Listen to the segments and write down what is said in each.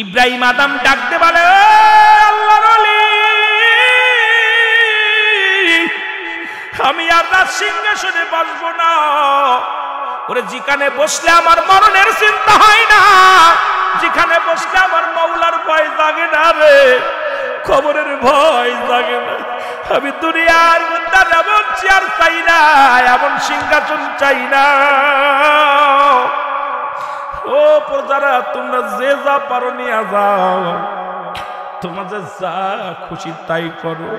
ইব্রাহিম আদম ডাকতে বলে, আল্লাহর ওলি, আমি আর রাজ সিংহাসনে বসবো না। ওরে যেখানে বসলে আমার মরণের চিন্তা হয় না, যেখানে বসলে আমার মৌলার ভয় জাগে না রে, খবরের ভয় জাগে না। আমি দুনিয়ার মধ্যে এমন চেয়ার চাই না, এমন সিংহাসন চাই না। ও প্রজারা, তোমরা যে যা পারো নিয়ে যাও, তোমাদের যা খুশি তাই করো।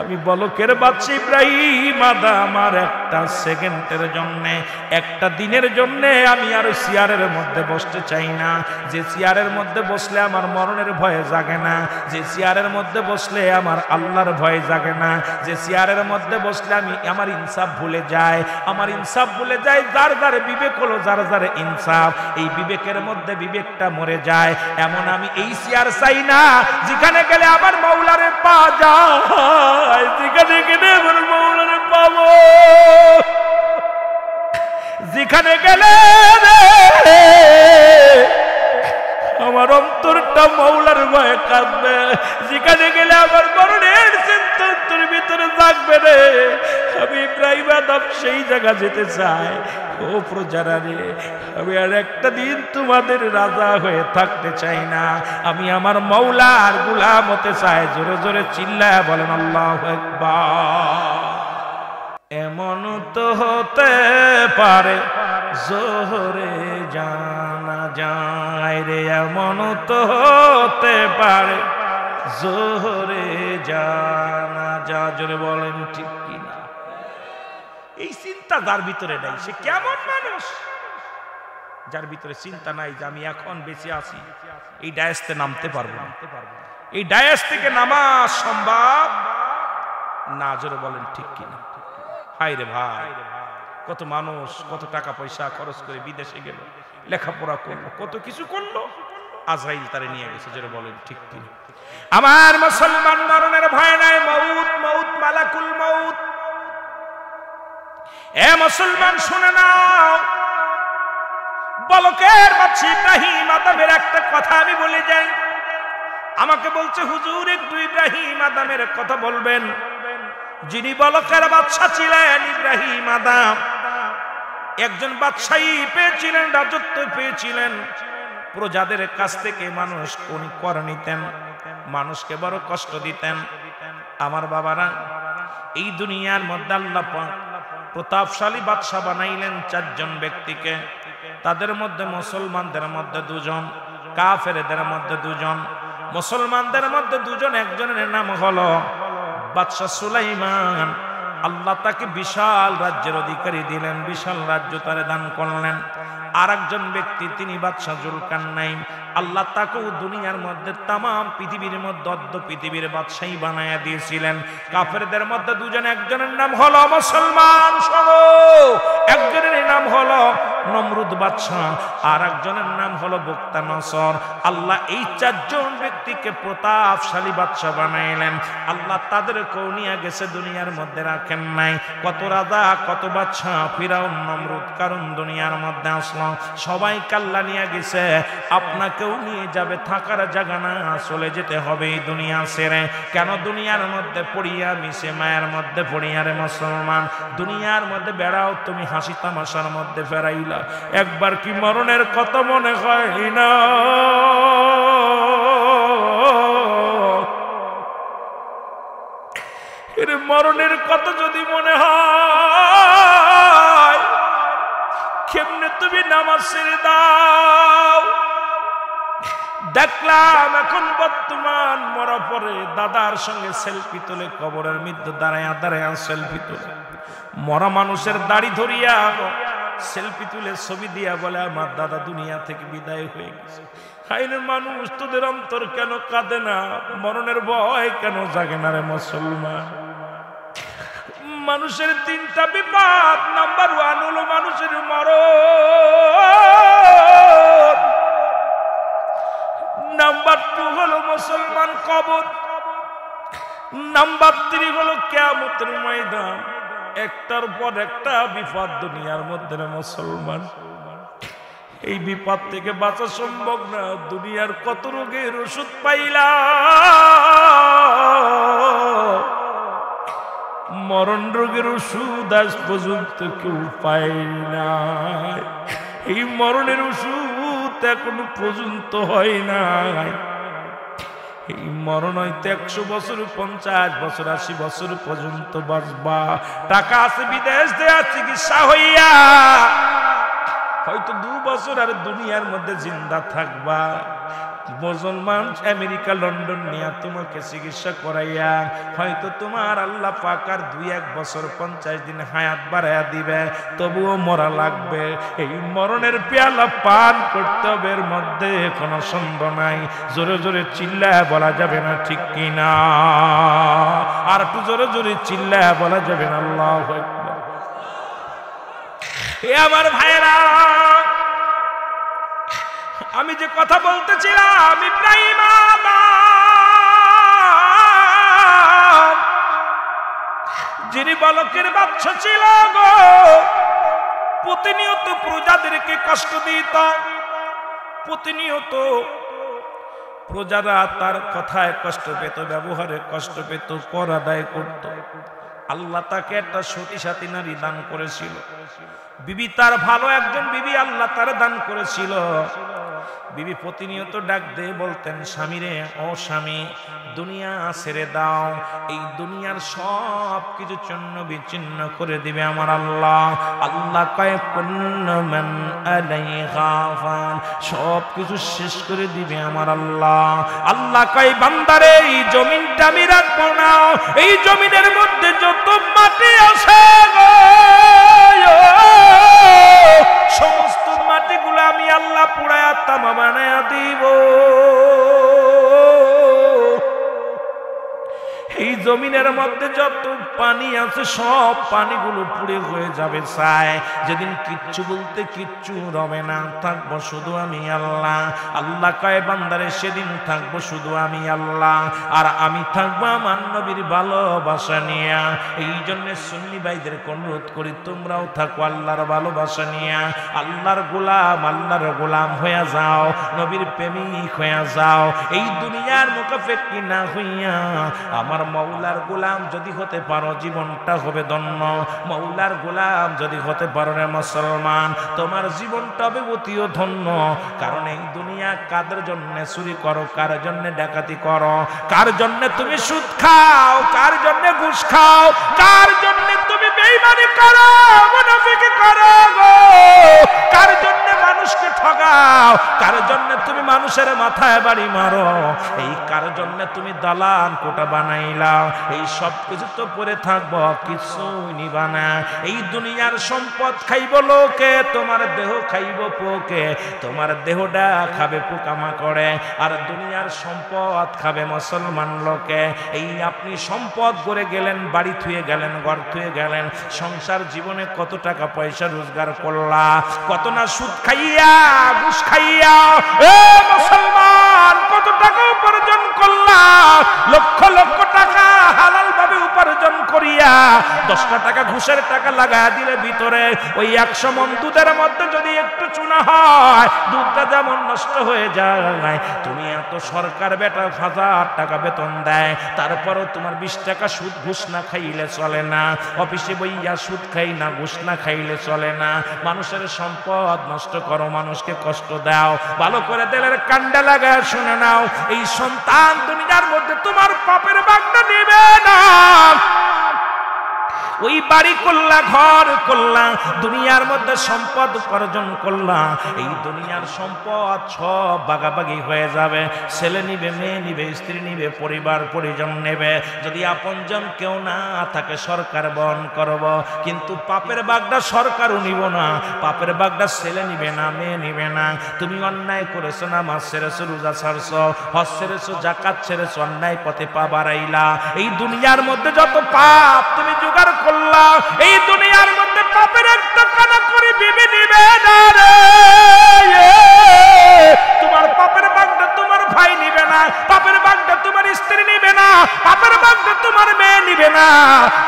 আমি বলকের বাচ্চা ইব্রাহিম আদম আর একটা সেকেন্ডের জন্য, একটা দিনের জন্য আমি আর চেয়ারের মধ্যে বসতে চাই না। যে চেয়ারের মধ্যে বসলে আমার মরণের ভয় জাগে না, যে চেয়ারের মধ্যে বসলে আমার আল্লাহর ভয় জাগে না, যে চেয়ারের মধ্যে বসলে আমি আমার ইনসাফ ভুলে যাই, আমার ইনসাফ ভুলে যাই। যার যার বিবেক হলো, যার যার ইনসাফ, এই বিবেকের মধ্যে বিবেকটা মরে যায়, এমন আমি এই চেয়ার চাই না যেখানে গেলে আমার মৌলারে পাওয়া যায়, যেখানে গেলে আমার মৌলারে পাবো, যেখানে গেলে আমার অন্তরটা মৌলার ভয়ে কাঁদবে, যেখানে গেলে আমার মরণের চিন্তা তোর ভিতরে জাগবে রে। আমি ইব্রাহিম আদম সেই জায়গা যেতে চাই। ও প্রজারা রে, আমি আর একটা দিন তোমাদের রাজা হয়ে থাকতে চাই না, আমি আমার মৌলার গোলাম হতে চাই। জোরে জোরে চিল্লায় বলেন আল্লাহু আকবার। এমন তো হতে পারে জোহরে জানা যায় রে, এমন তো হতে পারে জোহরে জানা যা। জোরে বলেন ঠিক কিনা? এই চিন্তা যার ভিতরে নাই, সে কেমন মানুষ? যার ভিতরে চিন্তা নাই যে আমি এখন বেঁচে আছি, এই ডায়াসতে নামতে পারবো না, এই ডায়াস থেকে নামা সম্ভব না। জোরে বলেন ঠিক কিনা? হায় রে ভাই, কত মানুষ কত টাকা পয়সা খরচ করে বিদেশে গেল, লেখাপড়া করলো, কত কিছু করলো, আজরাইল তারে নিয়ে গেছে। জোরে বলেন ঠিক কিনা? আমার মুসলমান, মরণের ভয় নাই। মউত, মউত, মালাকুল মউত। এ মুসলমান শুনে নাও, বলকের বাচ্চা ইব্রাহিম আদমের একটা কথা আমি বলে যাই। আমাকে বলছে হুজুর একটু ইব্রাহিম আদমের কথা বলবেন। যিনি বলকের বাদশা ছিলেন ইব্রাহিম আদম, একজন বাদশাহী পেয়েছিলেন, রাজত্ব পেয়েছিলেন, প্রজাদের কাছ থেকে মানুষ কর নিতেন, মানুষকে বড় কষ্ট দিতেন। আমার বাবারা, এই দুনিয়ার মধ্যে আল্লাহ পাক প্রতাপশালী বাদশা বানাইলেন চারজন ব্যক্তিকে। তাদের মধ্যে মুসলমানদের মধ্যে দুজন, কাফেরদের মধ্যে দুজন। মুসলমানদের মধ্যে দুজন, একজনের নাম হলো বাদশা সুলাইমান। আল্লাহ তাকে বিশাল রাজ্যের অধিকারী দিলেন, বিশাল রাজ্য তারে দান করলেন। আর একজন ব্যক্তি, তিনি বাদশা জুলকারনাইন। আল্লাহ তাকেও দুনিয়ার মধ্যে তাম পৃথিবীর মধ্যে অর্ধ পৃথিবীর বাদশাহী বানায়া দিয়েছিলেন। কাফেরদের মধ্যে দুজন, একজনের নাম হলো মুসলমান সহ, একজনের নাম হলো নমরুদ বাদশাহ, আর একজনের নাম হলো বুখতানসর। আল্লাহ এই চারজন ব্যক্তিকে প্রতাপশালী বাদশা বানাইলেন। আল্লাহ তাদেরকেও নিয়ে গেছে, দুনিয়ার মধ্যে রাখেন নাই। কত রাজা, কত বাদশা, ফিরাউন, নমরুদ, কারণ দুনিয়ার মধ্যে আসলো, সবাইকে আল্লাহ নিয়ে গেছে। আপনাকেও নিয়ে যাবে, থাকার জায়গা না, চলে যেতে হবে এই দুনিয়া ছেড়ে। কেন? দুনিয়ার মধ্যে পড়িয়া মিশে মায়ের মধ্যে পড়িয়া রে মুসলমান, দুনিয়ার মধ্যে বেড়াও তুমি হাসি তামাশার মধ্যে ফেরাইলা, একবার কি মরণের কত মনে হয় না? এর মরণের কত যদি মনে হয়, কেমনে তুমি নামাজ ছেড়ে দাও? দেখলাম এখন বর্তমান মরা পরে দাদার সঙ্গে সেলফি তোলে, কবরের মধ্যে দাঁড়ায়া দাঁড়ায়া সেলফি তোলে, মরা মানুষের দাড়ি ধরিয়া সেলফি তুলে ছবি দিয়া বলে আমার দাদা দুনিয়া থেকে বিদায় হয়ে গেছে। হাইরে মানুষ, তোদের অন্তর কেন কাঁদে না? মরণের ভয় কেন জাগে না রে মুসলমান? মানুষের তিনটা বিপদ, নাম্বার 1 হলো মানুষের মরণ, নাম্বার 2 হলো মুসলমান কবর, নাম্বার 3 হলো কিয়ামতের ময়দান। একটার পর একটা বিপদ দুনিয়ার মধ্যে মুসলমান। এই বিপদ থেকে বাঁচা সম্ভব না। দুনিয়ার কত রোগের ওষুধ পাইলা, মরণ রোগের ওষুধ আজ পর্যন্ত কেউ পায় না। এই মরণের ওষুধ এখনো পর্যন্ত হয় নাই। এই মরণ হইতে 100 বছর, 50 বছর, 80 বছর পর্যন্ত বাঁচবা। টাকা আছে, বিদেশ দেয়া চিকিৎসা হইয়া হয়তো 2 বছর আর দুনিয়ার মধ্যে জিন্দা থাকবা। মুসলমান আমেরিকা, লন্ডন নিয়ে তোমাকে চিকিৎসা করাইয়া হয়তো তোমার আল্লাহ পাক আর 2-1 বছর 50 দিন হায়াত বাড়াইয়া দিবে, তবুও মরা লাগবে। এই মরণের পেয়ালা পান করতে হবে, এর মধ্যে কোনো সন্দেহ নাই। জোরে জোরে চিল্লায় বলা যাবে না, ঠিক কিনা? আর একটু জোরে জোরে চিল্লায় বলা যাবে না, আল্লাহু আকবার। এ আমার ভাইরা, আমি যে কথা বলতেছিলাম, ইব্রাহিম আদম যিনি বালকের বাচ্চা ছিল গো, প্রতিনিয়ত প্রজাদেরকে কষ্ট দিত, প্রতিনিয়ত প্রজারা তার কথায় কষ্ট পেত, ব্যবহারে কষ্ট পেত, কর আদায় করত। আল্লাহ তাকে একটা সতী সাথী নারী দান করেছিল। বিবি তার ভালো একজন বিবি আল্লাহ তার দান করেছিল। বিবি প্রতিনিয়ত ডাক দিয়ে বলতেন, স্বামী রে, ও স্বামী, দুনিয়া ছেড়ে দাও, এই দুনিয়ার সব কিছু চন্ন বিচ্ছিন্ন করে দিবে আমার আল্লাহ। আল্লাহ কয় কুল্লু মান আলাইহা ফান, সব কিছু শেষ করে দিবে আমার আল্লাহ। আল্লাহ কয় বান্দারে, এই জমিনটা আমি রাখবো না, এই জমিনের মধ্যে যত মাটি আছে গো, সমস্ত মাটিগুলো আমি আল্লাহ পুড়ায়া তামা বানায়া দিব। এই জমিনের মধ্যে যত পানি আছে সব পানিগুলো পুড়ে হয়ে যাবে ছাই। যেদিন কিচ্ছু বলতে কিচ্ছু রবে না, থাকবো শুধু আমি আল্লাহ। আল্লাহ কয় বান্দারে, সেদিন থাকবো শুধু আমি আল্লাহ, আর আমি থাকবো আমার নবীর ভালোবাসা নিয়ে। এই জন্য সুন্নি ভাইদের অনুরোধ করি, তোমরাও থাকো আল্লাহর ভালোবাসা নিয়ে। আল্লাহর গোলাম হয়ে যাও, নবীর প্রেমিক হয়ে যাও। এই দুনিয়ার মুখাপেক্ষী না হইয়া আমার মৌলার গোলাম যদি হতে পারো, জীবনটা হবে ধন্য। মৌলার গোলাম যদি হতে পারো রে মুসলমান, তোমার জীবনটা হবে অতিও ধন্য। কারণ এই দুনিয়া কাদের জন্য চুরি করো, কার জন্য ডাকাতি করো, কার জন্য তুমি সুদ খাও, কার জন্য ঘুষ খাও, কার জন্য তুমি বেঈমানি করো, মুনাফিকি করো গো, কার জন্য মানুষকে ঠগাও, কার জন্য তুমি মানুষের মাথায় বাড়ি মারো, এই কার জন্য তুমি দালান কোটা বানাইলাও, এই সব কিছু তো পরে থাকবো, কিছুই নিবা না। এই দুনিয়ার সম্পদ খাইব লোকে, তোমার দেহ খাইব পোকে, তোমার দেহটা খাবে পোকামাকড়ে, আর দুনিয়ার সম্পদ খাবে মুসলমান লোকে। এই আপনি সম্পদ গড়ে গেলেন, বাড়ি থুয়ে গেলেন, ঘর থুয়ে গেলেন, সংসার জীবনে কত টাকা পয়সা রোজগার করলা, কত না সুদ খাইয়া, ঘুষ খাইয়া, এ মুসলমান কত টাকা উপার্জন করলা, লক্ষ লক্ষ টাকা হালাল ভাবে উপার্জন করিয়া 10টা টাকা ঘুষের টাকা লাগায়া দিলে ভিতরে ওই 100 মণ দুধের মধ্যে যদি একটু চুনা হয়, দুধটা যেমন নষ্ট হয়ে যায়। তুমি এত সরকার বেটা 1000 টাকা বেতন দেয়, তারপরও তোমার 20 টাকা সুদ ঘুষ না খাইলে চলে না। অফিসে বইয়া সুদ খাই না, ঘুষ না খাইলে চলে না। মানুষের সম্পদ নষ্ট করো, মানুষকে কষ্ট দাও। ভালো করে দিলের কান্ডা লাগায় শুনে নাও, এই সন্তান দুনিয়ার মধ্যে তোমার পাপের ভাগটা নিবে না। ওই বাড়ি করলা, ঘর করলা, দুনিয়ার মধ্যে সম্পদ উপার্জন করলা, এই দুনিয়ার সম্পদ সব ভাগাভাগি হয়ে যাবে। ছেলে নিবে, মেয়ে নিবে, স্ত্রী নিবে, পরিবার পরিজন নেবে। যদি আপনজন কেউ না থাকে সরকার বহন করব, কিন্তু পাপের ভাগটা সরকারও নিব না, পাপের ভাগটা ছেলে নিবে না, মেয়ে নিবে না। তুমি অন্যায় করেছো, নামাজ ছেড়েছো, রোজা ছাড়ছো, হজ ছেড়েছো, যাকাত ছেড়েছো, অন্যায় পথে পা বাড়াইলা। এই দুনিয়ার মধ্যে যত পাপ তুমি জোগাড় করলা, এই দুনিয়ার মধ্যে পাপের একটা কানা করে বিবি নিবে না রে। তোমার পাপের ভাগটা তোমার ভাই নিবে না, পাপের ভাগটা তোমার স্ত্রী নিবে না, পাপের ভাগটা তোমার মেয়ে নিবে না,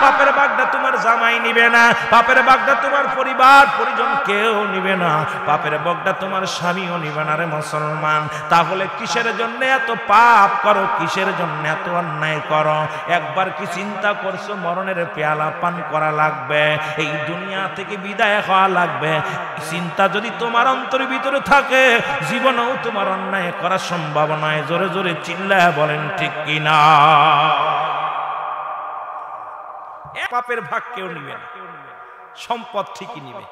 পাপের ভাগটা তোমার জামাই নিবে না, পাপের ভাগটা তোমার পরিবার পরিজন কেউ নিবে না, পাপের ভাগটা তোমার স্বামীও নিবে না রে মুসলমান। তাহলে কিসের জন্য এত পাপ করো, কিসের জন্য এত অন্যায় করো? একবার কি চিন্তা করছো মরণের পেয়ালা পান করা লাগবে, এই দুনিয়া থেকে বিদায় হওয়া লাগবে? চিন্তা যদি তোমার অন্তরের ভিতরে থাকে, জীবনেও তোমার অন্যায় করা সম্ভব নয়। জোরে জোরে চিল্লায় বলেন ঠিক কিনা? পাপের ভাগ কেউ নিবে না, সম্পদ ঠিকই নিবে,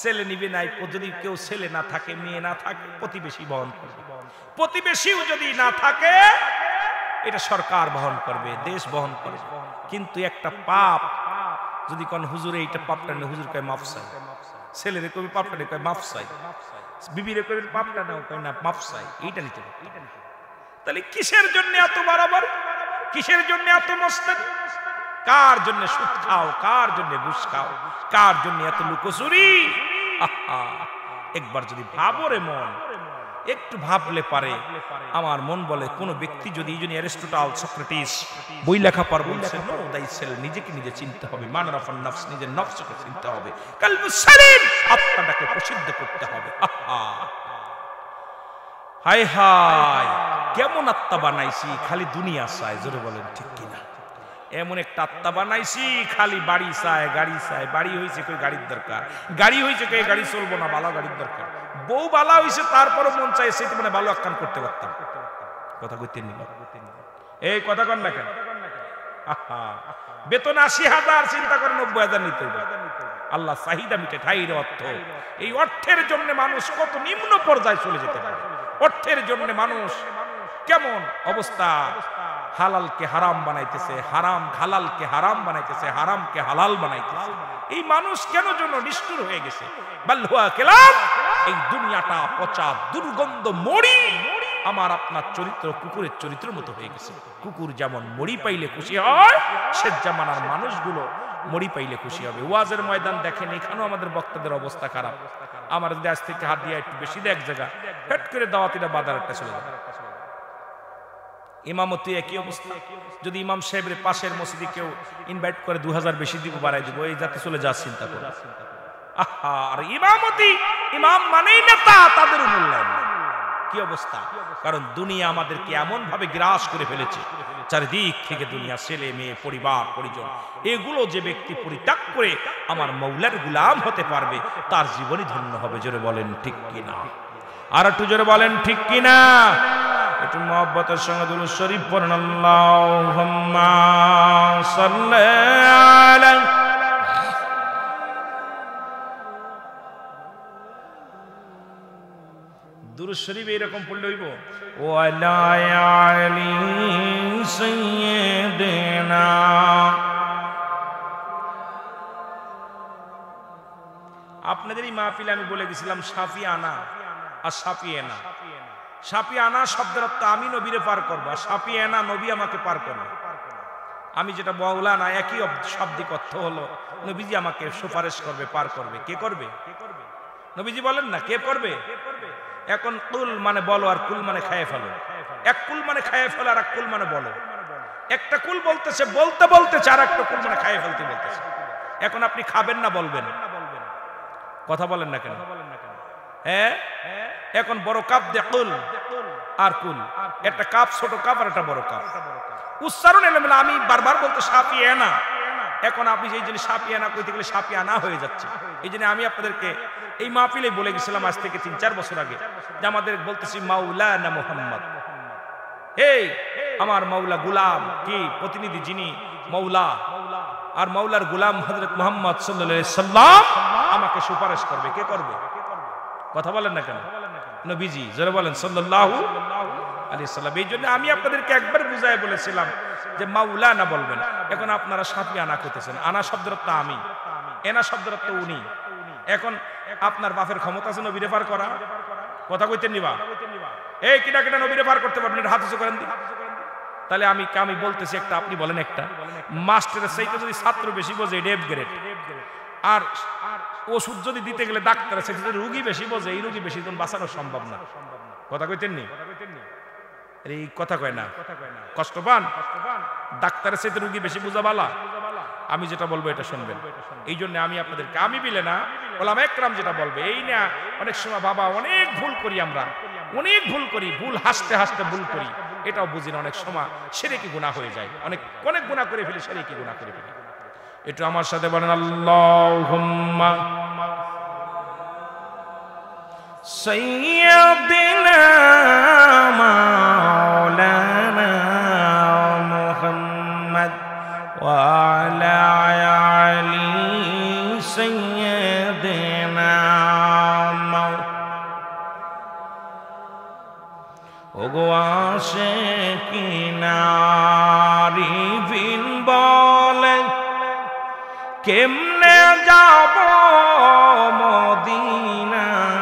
ছেলে নিবে নাই। যদি কেউ ছেলে না থাকে, মেয়ে না থাকে, প্রতিবেশী বহন করবে। প্রতিবেশীও যদি না থাকে, এটা সরকার বহন করবে, দেশ বহন করবে। কিন্তু একটা পাপ যদি কোন হুজুরে এইটা পাপটা নেই, হুজুর কয় মাফ চাই, ছেলেরে কবি পাপটা নেই কয় মাফ চাই, বিবিরে কবি পাপটা নাও কয় না মাফ চাই, এইটা নিতে হবে। তাহলে কিসের জন্য এত বরাবর, কিসের জন্য এত মস্তানি? কার জন্য সুদ খাও, কার জন্য ঘুষ খাও, কার জন্য এত লুকোচুরি? একবার যদি ভাবো রে মন, একটু ভাবলে পারে। আমার মন বলে কোন ব্যক্তি যদি এই জন্য অ্যারিস্টটল, সক্রেটিস বই লেখা পর বলছে নো দাই সেল, নিজেকে নিজে চিনতে হবে, মান রাফান নফস, নিজের নফসকে চিনতে হবে, কলবু সালিম, আত্মাটাকে প্রসিদ্ধ করতে হবে। হায় হায়, কেমন আত্মা বানাইছি, খালি দুনিয়া চায়। জোরে বলেন ঠিক কিনা? এমন একটা আত্মা বানাইছি, খালি বাড়ি চায়, গাড়ি চায়। বাড়ি হয়েছে কই গাড়ির দরকার, গাড়ি হয়েছে কই গাড়ি চলবো না, ভালো গাড়ির দরকার। বউ বালা হয়েছে, তারপরও মন চাই সেই মানে ভালো আখ্যান করতে পারতাম। কথা কইতে নিল, এই কথা কন না কেন? বেতন ৮০,০০০, চিন্তা করে ৯০,০০০ নিতে হবে। আল্লাহ চাহিদা মিটে, ঠাইর অর্থ। এই অর্থের জন্য মানুষ কত নিম্ন পর্যায়ে চলে যেতে পারে। অর্থের জন্য মানুষ কেমন অবস্থা, হালালকে হারাম বানাইতেছে, হারাম হালালকে হারাম বানাইতেছে, হারামকে হালাল বানাইতেছে। এই মানুষ কেন জন্য নিষ্ঠুর হয়ে গেছে? বাল্হুয়া কেলাম, এই দুনিয়াটা পচা দুর্গন্ধ মরি। আমার আপনার চরিত্র কুকুরের চরিত্রের মতো হয়ে গেছে। কুকুর যেমন মরি পাইলে খুশি হয়, সে জামানার মানুষগুলো মরি পাইলে খুশি হবে। ওয়াজের ময়দান দেখেন, এখানেও আমাদের বক্তাদের অবস্থা খারাপ। আমার যদি আজ থেকে হাত দিয়ে একটু বেশি দেয় এক জায়গা, হেট করে দাওয়াতিটা বাজার একটা চলে যাবে। ইমামতি একই অবস্থা। যদি ইমাম সাহেবের পাশের মসজিদে কেউ ইনভাইট করে ২০০০ বেশি দিব, বাড়াই দিব, এই যাতে চলে যা চিন্তা করে। আর ইমামতি, ইমাম মানেই নেতা, তাদের মূল্যায়ন কি অবস্থা? কারণ দুনিয়া আমাদেরকে এমন ভাবে গ্রাস করে ফেলেছে, চারিদিক থেকে দুনিয়া, ছেলে মেয়ে, পরিবার পরিজন, এগুলো যে ব্যক্তি পরিত্যাগ করে আমার মৌলার গুলাম হতে পারবে, তার জীবনই ধন্য হবে। জোরে বলেন ঠিক কিনা? আর একটু জোরে বলেন ঠিক কিনা? একটু মহব্বতের সঙ্গে দুরূদ শরীফ পড়েন। আল্লাহুম্মা সাল্লি আলা। দুরূদ শরীফ এরকম পড়লে হইব, ওয়া আলা আলি সাইয়্যিদিনা। আপনাদের এই মাহফিলে আমি বলে গেছিলাম সাফিয়ানা আর সাফিয়েনা। সাফিয়ানা শব্দের অর্থ আমি নবীরে পার করবো, আর সাফিয়েনা নবী আমাকে পার করবে। আমি যেটা মৌলানা, একই শাব্দিক অর্থ হলো নবীজি আমাকে সুপারিশ করবে, পার করবে। কে করবে? নবীজি বলেন না কে করবে। এখন কুল মানে বলো, আর কুল মানে খাইয়ে ফেলো। এক কুল মানে খাইয়ে ফেলো, আর এক কুল মানে বলো। একটা কুল বলতেছে, বলতে বলতেছে, আর একটা কুল মানে খাইয়ে ফেলতে বলতেছে। এখন আপনি খাবেন না বলবেন? কথা বলেন না কেন? হ্যাঁ, এখন বড় কাপ দিয়ে কুল আর কুল, একটা কাপ ছোট কাপ আর একটা বড় কাপ, উচ্চারণ এলোমেলো। আমি বারবার বলতে সাফিয়ানা, এখন আপনি যেই জিনিস সাফিয়ানা কইতে গেলে সাফিয়ানা হয়ে যাচ্ছে। এই জন্য আমি আপনাদেরকে এই মাহফিলে বলে গেছিলাম আজ থেকে ৩-৪ বছর আগে, যে আমাদের বলতেছি মাওলানা মুহাম্মদ। এই আমার মাওলা গুলাম কি প্রতিনিধি, যিনি মাওলা আর মাওলার গুলাম হযরত মুহাম্মদ সাল্লাল্লাহু আলাইহি সাল্লাম আমাকে সুপারিশ করবে। কে করবে? কথা বলেন না কেন? নবীজি। জোরে বলেন সাল্লাল্লাহু আলাইহি সাল্লাম। এই জন্য আমি আপনাদেরকে একবার বুঝায় বলেছিলাম যে মাওলানা বলবেন। এখন আপনারা সাফিয়ানা কইতেছেন। আনা শব্দের অর্থ আমি, এনা শব্দের অর্থ উনি। এখন আপনার বাপের ক্ষমতা আছে নবীরে পার করা? কথা কইতেন নিবা? এই কিটা কিটা নবীরে পার করতে পারবেন? এটা হাত উঁচু করেন। তাহলে আমি বলতেছি একটা, আপনি বলেন একটা। মাস্টারের চাইতে যদি ছাত্র বেশি বোঝে, ডেপ গ্রেড। আর ওষুধ যদি দিতে গেলে ডাক্তারের চাইতে যদি রুগী বেশি বোঝে, এই রুগী বেশি দিন বাঁচানো সম্ভব না। কথা কইতেন নি? এই কথা কয় না, কষ্ট পান? ডাক্তারের সাথে রুগী বেশি বুঝাবালা। আমি যেটা বলবো এটা শুনবেন। এই জন্য আমি আপনাদেরকে, আমি বিলে না, ওলামা একরাম যেটা বলবে এই না। অনেক সময় বাবা অনেক ভুল করি, আমরা অনেক ভুল করি, ভুল হাসতে হাসতে ভুল করি, এটাও বুঝি না। অনেক সময় শিরকি গুনাহ হয়ে যায়, অনেক অনেক গুনাহ করে ফেলি, শিরকি গুনাহ করে ফেলি। একটু আমার সাথে বলেন আল্লাহুম্মা সাইয়্যিদিনা মাওলানা মুহাম্মদ ওয়া আলা আলি সাইয়্যিদিনা ওগো আশিকিনা রিভিন বলে কেমনে যাব মদিনায়?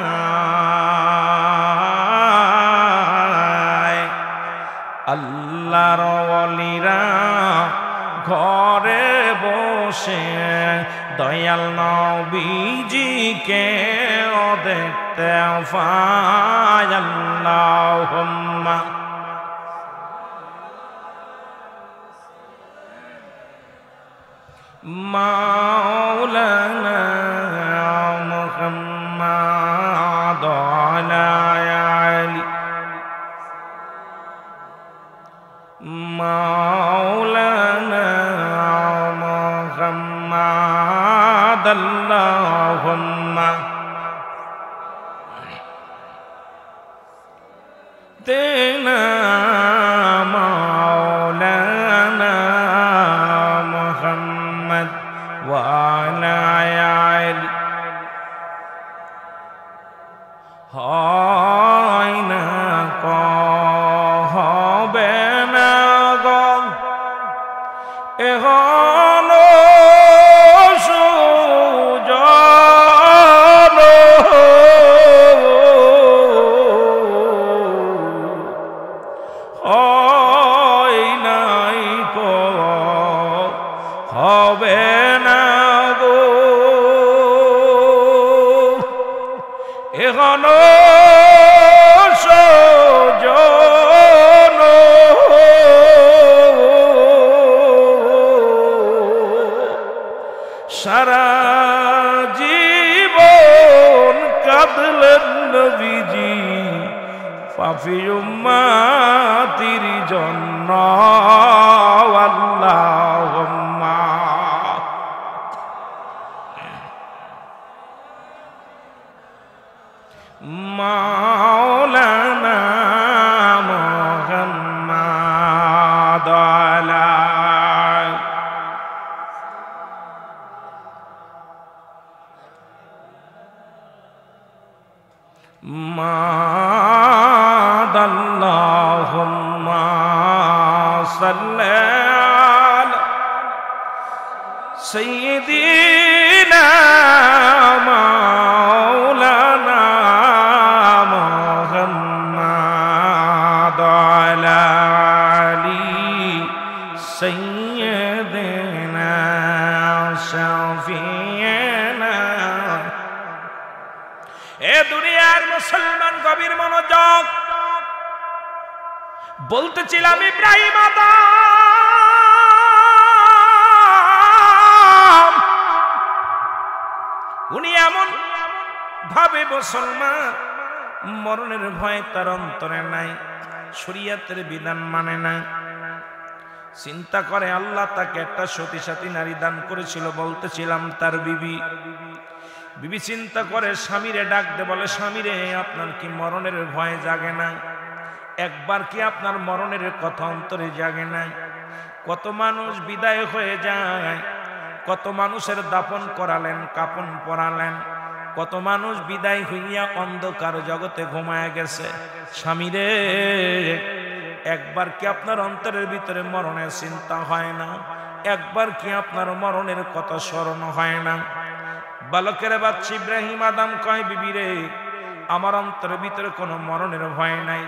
আল্লাহর ওলিরা ঘরে বসে দয়াল নবীজিকে দেখতে পায়। আল্লাহুম্মা মাওলানা মুহাম্মাদ আলা আলি মাওলানা মুহাম্মাদ আল্লাহুম্মা তেনা মাওলানা মুহাম্মদ ওয়া আলা আলি হয় না হবে না গো এখনো সুজন হয় নাই কো হবে না গো এখনো সুজন সারা জীবন কাঁদলেন নবীজি পাপী উম্মতির জন্য। আল্লাহুম্মা মাওলানা মুহাম্মাদ আলা মাদ আল্লাহুম্মা সাল্লি আলা সাইয়্যিদিনা মাওলানা মুহাম্মাদ আলা আলি সাইয়্যিদিনা শাফিয়ানা। এ দুনিয়ার মুসলমান গভীর মনোযোগ, বলতেছিলাম ইব্রাহিম আদম উনি এমন ভাবে মুসলমান, মরণের ভয় তার অন্তরে নাই, শরীয়তের বিধান মানে না। চিন্তা করে আল্লাহ তাকে একটা সতী সাথী নারী দান করেছিল, বলতেছিলাম তার বিবি। বিবি চিন্তা করে স্বামীরে ডাক দে, বলে স্বামীরে আপনার কি মরণের ভয় জাগে না? একবার কি আপনার মরণের কথা অন্তরে জাগে না? কত মানুষ বিদায় হয়ে যায়, কত মানুষের দাফন করালেন, কাফন পরালেন, কত মানুষ বিদায় হইয়া অন্ধকার জগতে ঘুমায় গেছে। স্বামীরে একবার কি আপনার অন্তরের ভিতরে মরণের চিন্তা হয় না? একবার কি আপনার মরণের কথা স্মরণ হয় না? বালকের বাচ্চা ইব্রাহিম আদম কয়, বিবি রে আমার অন্তরের ভিতরে কোনো মরণের ভয় নাই।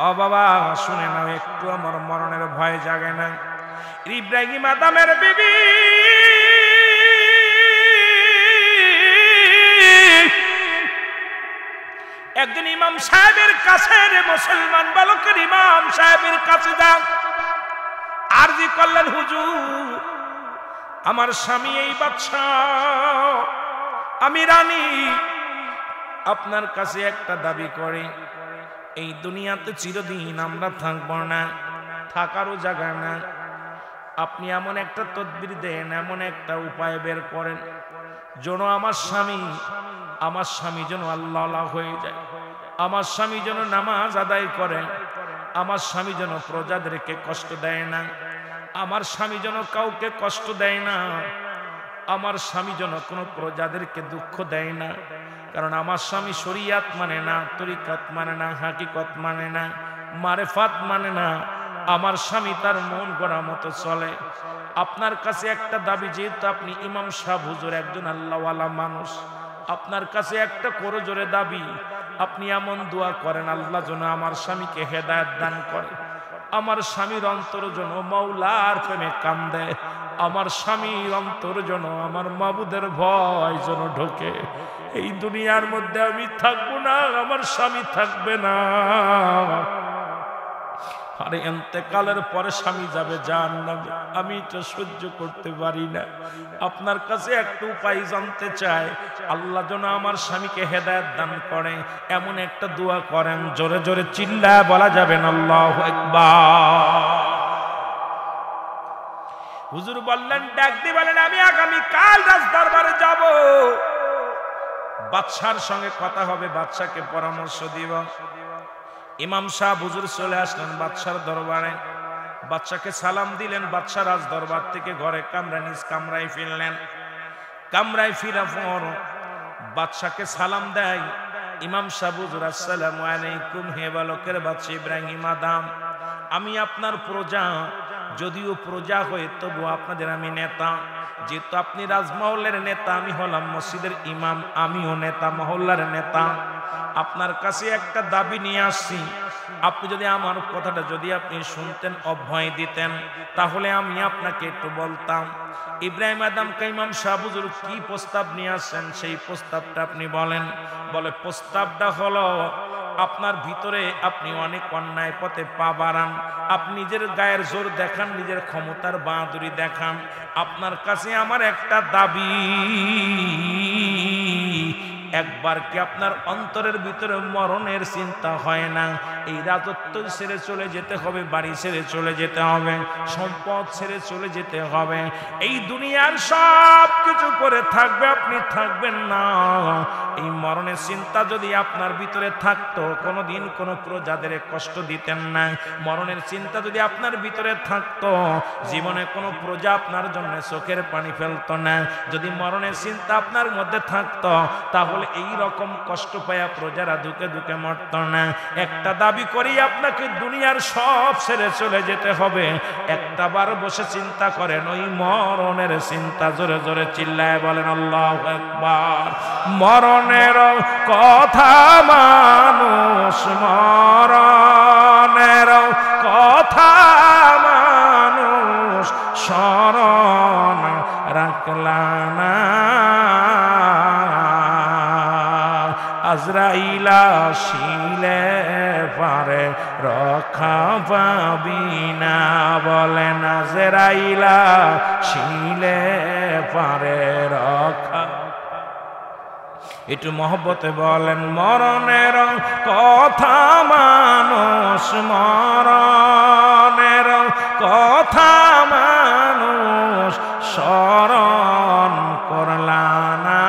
ও বাবা শুনে নাও, একটু আমার মরণের ভয় জাগে না। ইব্রাহিম আদমের বিবি একজন ইমাম সাহেবের কাছে, রে মুসলমান বালকের ইমাম সাহেবের কাছে যান, আরজি করলেন, হুজুর আমার স্বামী এই বাদশাহ, আমি রানী, আপনার কাছে একটা দাবি করে, এই দুনিয়াতে চিরদিন আমরা থাকবো না, থাকারও জায়গা না, আপনি এমন একটা তদবির দেন, এমন একটা উপায় বের করেন যেন আমার স্বামী যেন আল্লাহ হয়ে যায়, আমার স্বামী যেন নামাজ আদায় করে, আমার স্বামী যেন প্রজাদেরকে কষ্ট দেয় না, আমার স্বামী যেন কাউকে কষ্ট দেয় না, আমার স্বামী যেন কোনো প্রজাদেরকে দুঃখ দেয় না। কারণ আমার স্বামী শরিয়াত মানে না, তরিকাত মানে না, হাকিকত মানে না, মারেফাত মানে না, আমার স্বামী তার মন গড়া মতো চলে। আপনার কাছে একটা দাবি, যেহেতু আপনি ইমাম সাহেব হুজুর একজন আল্লাহওয়ালা মানুষ, আপনার কাছে একটা করো জোরে দাবি, আপনি এমন দোয়া করেন আল্লাহ যেন আমার স্বামীকে হেদায়েত দান করে, আমার স্বামীর অন্তর যেন মাওলার প্রেমে কান্দে, আমার স্বামীর অন্তর যেন আমার মাবুদের ভয় যেন ঢোকে। এই দুনিয়ার মধ্যে আমি থাকবো না, আমার স্বামী থাকবে না, আরে ইন্তেকালের পরে স্বামী যাবে জাহান্নামে, আমি এটা সহ্য করতে পারি না। আপনার কাছে একটা উপায় জানতে চাই, আল্লাহ যেন আমার স্বামীকে হেদায়েত দান করে, এমন একটা দোয়া করেন, জোরে জোরে চিল্লায় বলা যাবে না আল্লাহু আকবার। হুজুর বললেন, ডাক দিয়ে বলেন, আমি আগামী কাল রাজ দরবারে যাব, বাদশার সঙ্গে কথা হবে, বাদশাকে পরামর্শ দিব। ইমাম সাহেব হুজুর চলে আসলেন বাদশার দরবারে, বাদশাকে সালাম দিলেন, বাদশা রাজ দরবার থেকে ঘরে কামরায় নিজ কামরায় ফিরলেন। কামরায় ফিরা পর বাদশাকে সালাম দেয় ইমাম সাহেব, হুজুর আসসালামু আলাইকুম, হে বালকের বাদশা ইব্রাহিম আদম, আমি আপনার প্রজা, যদিও প্রজা হয়ে তবু আপনাদের আমি নেতা, যেহেতু আপনি রাজমহলের নেতা, আমি হলাম মসজিদের ইমাম, আমিও নেতা, মহল্লার নেতা, আপনার কাছে একটা দাবি নিয়ে আসছি, আপনি যদি আমার কথাটা যদি আপনি শুনতেন, অভয় দিতেন, তাহলে আমি আপনাকে একটু বলতাম। ইব্রাহিম আদমকে ইমাম সাহেব হুজুর কি প্রস্তাব নিয়ে আসছেন, সেই প্রস্তাবটা আপনি বলেন। বলে, প্রস্তাবটা হলো, আপনার ভিতরে আপনি অনেক অন্যায় পথে পা বাড়ান, আপনি নিজের গায়ের জোর দেখান, নিজের ক্ষমতার বাহাদুরি দেখান, আপনার কাছে আমার একটা দাবি, একবার কি আপনার অন্তরের ভিতরে মরণের চিন্তা হয় না? এই রাজত্ব ছেড়ে চলে যেতে হবে, বাড়ি ছেড়ে চলে যেতে হবে, সম্পদ ছেড়ে চলে যেতে হবে, এই দুনিয়ার সব কিছু করে থাকবে, আপনি থাকবেন না। এই মরণের চিন্তা যদি আপনার ভিতরে থাকতো, কোনোদিন কোনো প্রজাদের কষ্ট দিতেন না। মরণের চিন্তা যদি আপনার ভিতরে থাকতো, জীবনে কোনো প্রজা আপনার জন্য চোখের পানি ফেলতো না। যদি মরণের চিন্তা আপনার মধ্যে থাকতো, তাহলে এই রকম কষ্ট পায়া প্রজারা দুকে দুকে মরত না। একটা দাবি করি, আপনাকে দুনিয়ার সব ছেড়ে চলে যেতে হবে, একটা বার বসে চিন্তা করেন ওই মরণের চিন্তা, জোরে জোরে চিল্লায় বলেন আল্লাহু আকবার। মরণের কথা মানুষ, মরণের কথা মানুষ স্মরণ রাখলা না, আজরাইলা শিলে পারে রক্ষা পাবি না, বলেন আজরাইলা শিলে পারে রক্ষা। একটু মহব্বতে বলেন, মরণের কথা মানুষ, মরণের কথা মানুষ স্মরণ করলা না,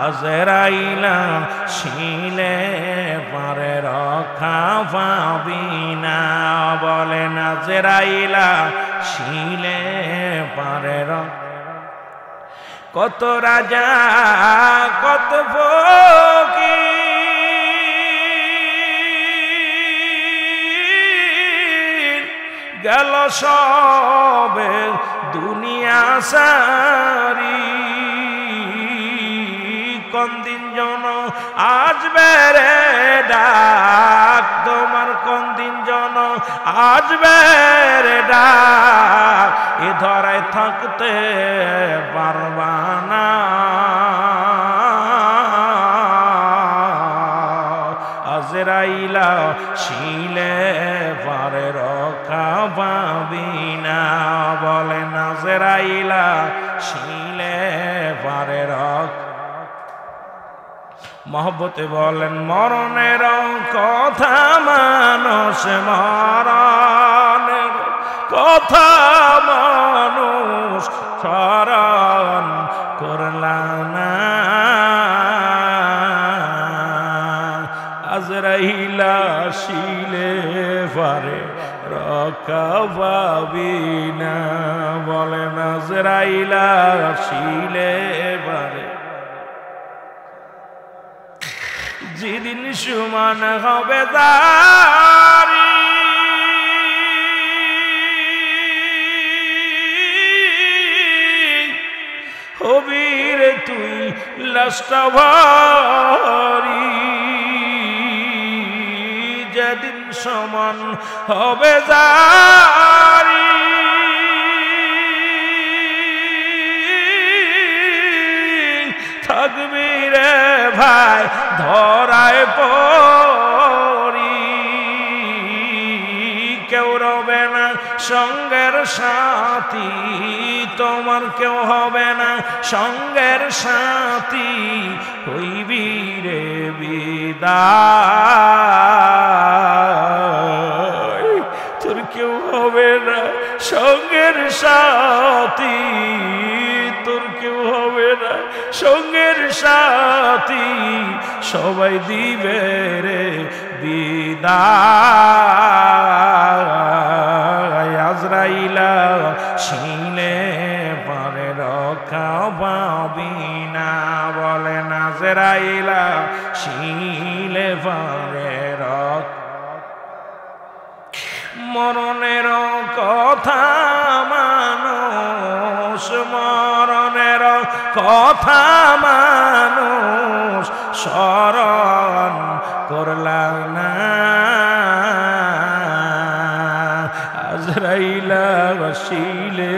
আজরাইলা শিলে পারে রক্ষা পাবি না, বলেন আজরাইলা শিলে পারে রক্ষা। কত রাজা কত ফকির গেল সবে দুনিয়া সারি, কোন দিন জন আসবে রে ডাক তোমার, কোন দিন জন আসবে রে ডাক, এ ধরায় থাকতে পারবা না, আজরাইলা শিলে পারে রক্ষা পাবি না বলেন আজরাইলা শিলে পারে রক্ষা মহব্বতে বলেন মরণের কথা মানুষ মরণের কথা মানুষ স্মরণ করলাম না আজরাইলা শিলে পারে রক্ষা পাবি না বলেন আজরাইলা শিলে পারে যেদিন সমান হবে দারি হবির তুই লাস্টাভারি যেদিন সমান হবে দারি থাকবি রে ভাই ধরায় পড়ি কেউ রবে না সঙ্গের সাথী তোমার কেউ হবে না সঙ্গের সাথী হইবি রে বিদায় তোর কেউ হবে না সঙ্গের সাথী তোর কেউ হবে না সঙ্গের সাথী সবাই দিবে রে বিদায় আজরাইলা শিলে পারে রক্ষা পাবি না বলেন আজরাইলা শিলে পারে রক্ষা মরণের কথা মানুষ মরণের কথা মানুষ স্মরণ করলাম না আজরাইলা শিলে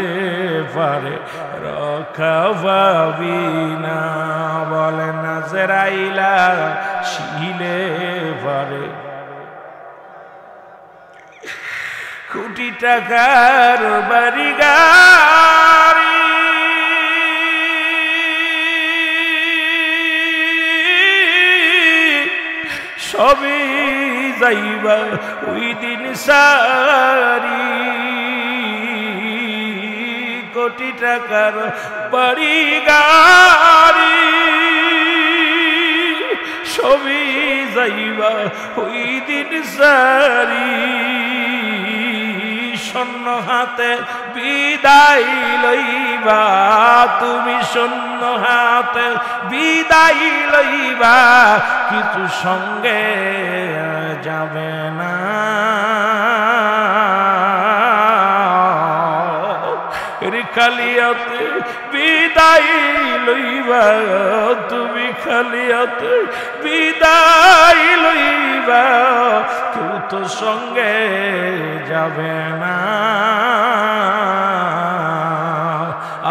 পারে রক্ষা পাবি না বলেন আজরাইলা শিলে পারে কোটি টাকার বাড়ি গাড়ি সবই যাইবা ওই দিন সারি কোটি টাকার বাড়ি গাড়ি সবই যাইবা ওই দিন সারি শূন্য হাতে বিদায় লইবা তুমি শূন্য হাতে বিদায় লইবা কিছু সঙ্গে যাবে না খালি হাতে বিদায় লইবা তুমি খালি হাতে বিদায় লইবা কেউ তো সঙ্গে যাবে না